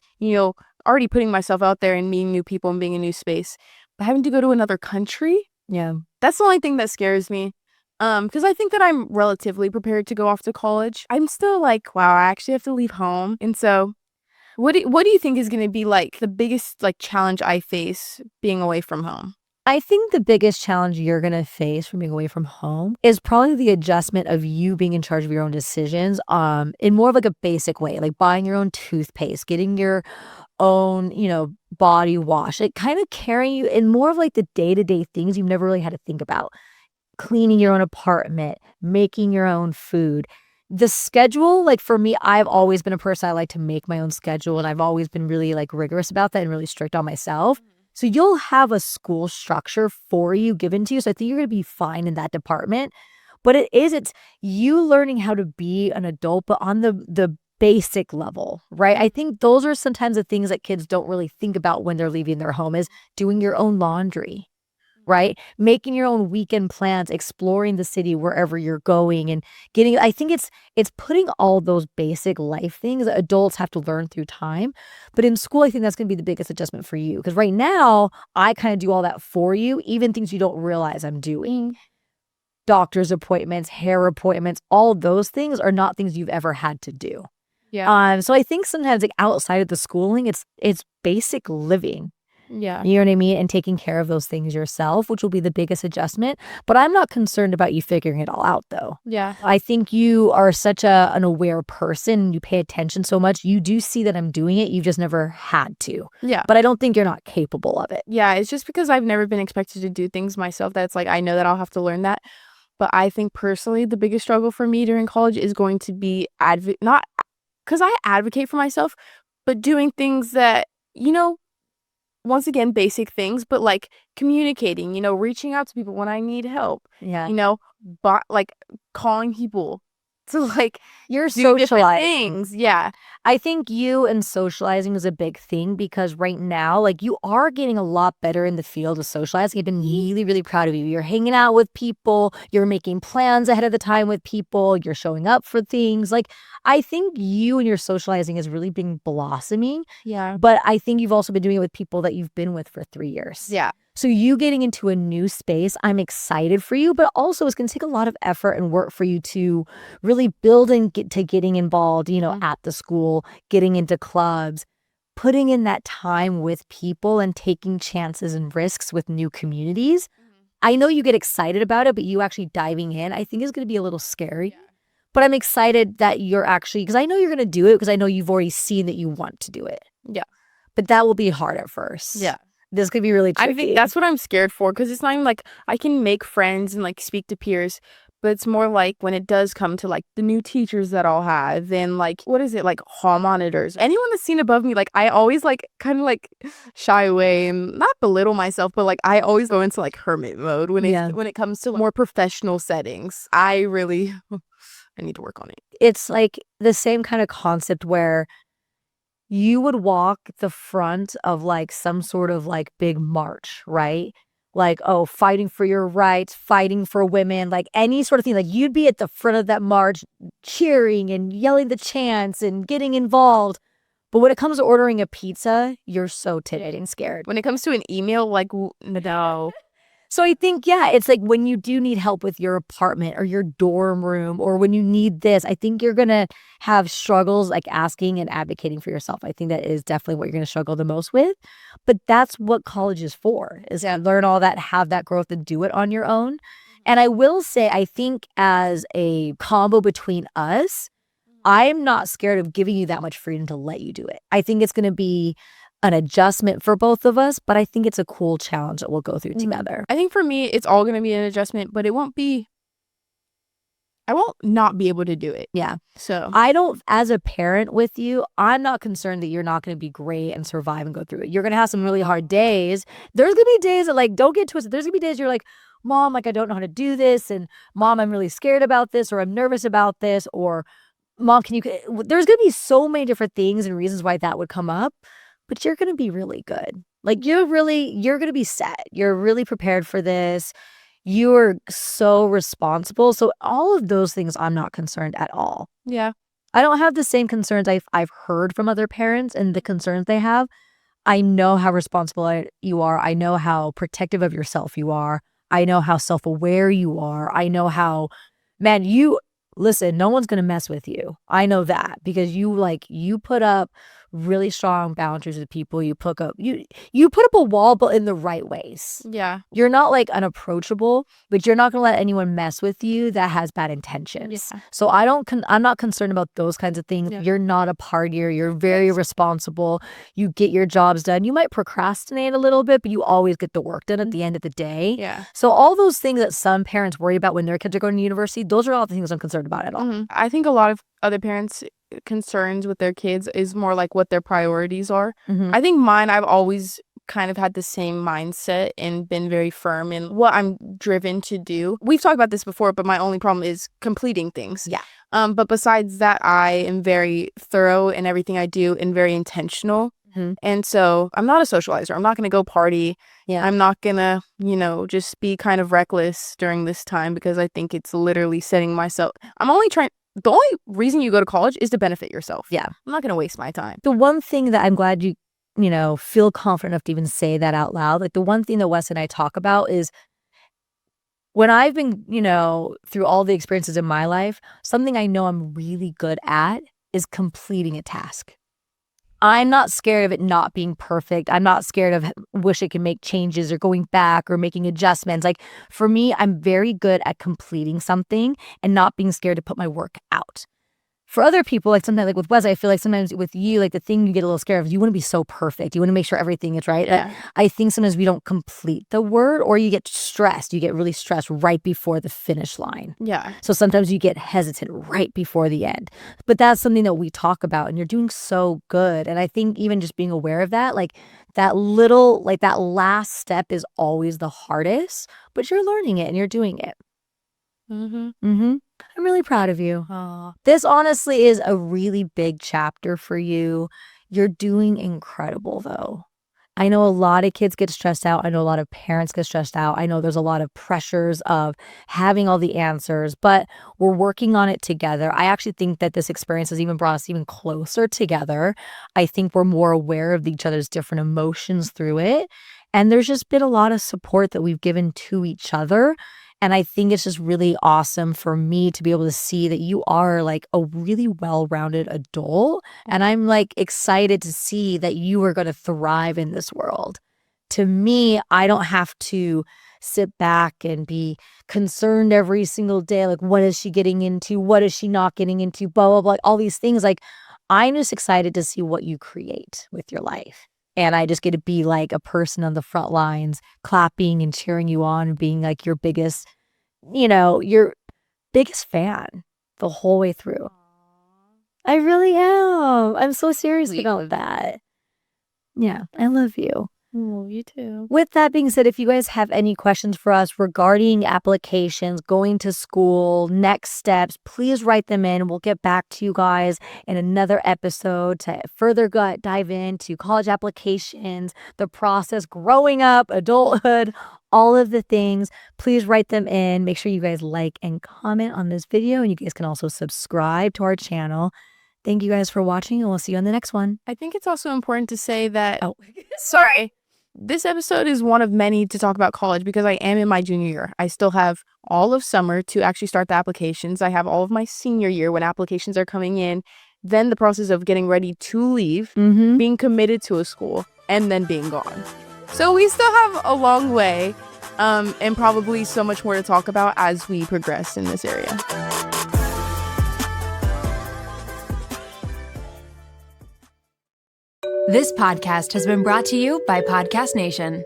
already putting myself out there and meeting new people and being in a new space, but having to go to another country, Yeah. that's the only thing that scares me. Because I think that I'm relatively prepared to go off to college. I'm still like, wow, I actually have to leave home. And so what do you think is going to be like the biggest like challenge I face being away from home? I think the biggest challenge you're going to face from being away from home is probably the adjustment of you being in charge of your own decisions, in more of like a basic way, like buying your own toothpaste, getting your own, body wash, like kind of carrying you in more of like the day-to-day things you've never really had to think about. Cleaning your own apartment, making your own food. The schedule, like for me, I've always been a person, I like to make my own schedule, and I've always been really like rigorous about that and really strict on myself. So you'll have a school structure for you given to you. So I think you're going to be fine in that department. But it's you learning how to be an adult, but on the basic level, right? I think those are sometimes the things that kids don't really think about when they're leaving their home, is doing your own laundry, right? Making your own weekend plans, exploring the city wherever you're going, and I think it's putting all those basic life things that adults have to learn through time. But in school, I think that's going to be the biggest adjustment for you, because right now I kind of do all that for you, even things you don't realize I'm doing. Doctor's appointments, hair appointments, all those things are not things you've ever had to do. Yeah. So I think sometimes like outside of the schooling, it's basic living. Yeah. You know what I mean? And taking care of those things yourself, which will be the biggest adjustment. But I'm not concerned about you figuring it all out, though. Yeah. I think you are such an aware person. You pay attention so much. You do see that I'm doing it. You've just never had to. Yeah. But I don't think you're not capable of it. Yeah. It's just because I've never been expected to do things myself that's like, I know that I'll have to learn that. But I think personally, the biggest struggle for me during college is going to be not because I advocate for myself, but doing things that, once again, basic things, but like communicating, reaching out to people when I need help, Yeah. but like calling people to like You're do different socializing. things. Yeah. I think you and socializing is a big thing, because right now, like, you are getting a lot better in the field of socializing. I've been really, really proud of you. You're hanging out with people. You're making plans ahead of the time with people. You're showing up for things. Like, I think you and your socializing has really been blossoming. Yeah. But I think you've also been doing it with people that you've been with for 3 years. Yeah. So you getting into a new space, I'm excited for you, but also it's going to take a lot of effort and work for you to really build and getting involved, at the school, getting into clubs, putting in that time with people and taking chances and risks with new communities. I know you get excited about it, but you actually diving in, I think is going to be a little scary. Yeah. But I'm excited that you're actually, because I know you're going to do it, because I know you've already seen that you want to do it. Yeah. But that will be hard at first. Yeah. This could be really tricky. I think that's what I'm scared for, because it's not even like I can make friends and like speak to peers, but it's more like when it does come to like the new teachers that I'll have, and like, what is it, like hall monitors, anyone that's seen above me, like I always like kind of like shy away and not belittle myself, but like I always go into like hermit mode when it comes to more professional settings. I need to work on it. It's like the same kind of concept where you would walk the front of like some sort of like big march, right? like, oh, fighting for your rights, fighting for women, like any sort of thing. Like you'd be at the front of that march cheering and yelling the chants and getting involved. But when it comes to ordering a pizza, you're so timid and scared. When it comes to an email, like, no. So I think, yeah, it's like when you do need help with your apartment or your dorm room, or when you need this, I think you're going to have struggles like asking and advocating for yourself. I think that is definitely what you're going to struggle the most with. But that's what college is for, is to learn all that, have that growth, and do it on your own. And I will say, I think as a combo between us, I'm not scared of giving you that much freedom to let you do it. I think it's going to be an adjustment for both of us, but I think it's a cool challenge that we'll go through together. I think for me, it's all going to be an adjustment, but I won't not be able to do it. Yeah. So I don't, as a parent with you, I'm not concerned that you're not going to be great and survive and go through it. You're going to have some really hard days. There's going to be days that, like, don't get twisted. There's going to be days you're like, Mom, like, I don't know how to do this. And Mom, I'm really scared about this, or I'm nervous about this, or Mom, there's going to be so many different things and reasons why that would come up. But you're going to be really good. Like you're going to be set. You're really prepared for this. You're so responsible. So all of those things, I'm not concerned at all. Yeah. I don't have the same concerns I've heard from other parents and the concerns they have. I know how responsible you are. I know how protective of yourself you are. I know how self-aware you are. I know how, man, listen, no one's going to mess with you. I know that because you put up really strong boundaries with people. You put up a wall, but in the right ways. Yeah. You're not like unapproachable, but you're not going to let anyone mess with you that has bad intentions. Yeah. So I'm not concerned about those kinds of things. Yeah. You're not a partier. You're very responsible. You get your jobs done. You might procrastinate a little bit, but you always get the work done at the end of the day. Yeah. So all those things that some parents worry about when their kids are going to university, those are all the things I'm concerned about at all. Mm-hmm. I think a lot of other parents' concerns with their kids is more like what their priorities are. Mm-hmm. I think mine, I've always kind of had the same mindset and been very firm in what I'm driven to do. We've talked about this before, but my only problem is completing things. Yeah. But besides that, I am very thorough in everything I do and very intentional. Mm-hmm. And so I'm not a socializer. I'm not going to go party. Yeah. I'm not going to, just be kind of reckless during this time because I think it's literally setting myself. The only reason you go to college is to benefit yourself. Yeah. I'm not going to waste my time. The one thing that I'm glad you feel confident enough to even say that out loud, like the one thing that Wes and I talk about is when I've been, through all the experiences in my life, something I know I'm really good at is completing a task. I'm not scared of it not being perfect. I'm not scared of wish it can make changes or going back or making adjustments. Like for me, I'm very good at completing something and not being scared to put my work out. For other people, like sometimes like with Wes, I feel like sometimes with you, like the thing you get a little scared of, you want to be so perfect. You want to make sure everything is right. Yeah. I think sometimes we don't complete the word or you get stressed. You get really stressed right before the finish line. Yeah. So sometimes you get hesitant right before the end. But that's something that we talk about and you're doing so good. And I think even just being aware of that, like that last step is always the hardest, but you're learning it and you're doing it. Mm-hmm. Mm-hmm. I'm really proud of you. Aww. This honestly is a really big chapter for you. You're doing incredible though. I know a lot of kids get stressed out. I know a lot of parents get stressed out. I know there's a lot of pressures of having all the answers, but we're working on it together. I actually think that this experience has even brought us even closer together. I think we're more aware of each other's different emotions through it. And there's just been a lot of support that we've given to each other. And I think it's just really awesome for me to be able to see that you are like a really well-rounded adult. And I'm like excited to see that you are going to thrive in this world. To me, I don't have to sit back and be concerned every single day. Like, what is she getting into? What is she not getting into? Blah, blah, blah. All these things. Like, I'm just excited to see what you create with your life. And I just get to be like a person on the front lines, clapping and cheering you on and being like your biggest fan the whole way through. I really am. I'm so serious about that. Yeah, I love you. Oh, you too. With that being said, if you guys have any questions for us regarding applications, going to school, next steps, please write them in. We'll get back to you guys in another episode to further dive into college applications, the process, growing up, adulthood, all of the things. Please write them in. Make sure you guys like and comment on this video, and you guys can also subscribe to our channel. Thank you guys for watching, and we'll see you on the next one. I think it's also important to say that, Sorry. This episode is one of many to talk about college because I am in my junior year. I still have all of summer to actually start the applications. I have all of my senior year when applications are coming in, then the process of getting ready to leave, being committed to a school, and then being gone. So we still have a long way, and probably so much more to talk about as we progress in this area. This podcast has been brought to you by Podcast Nation.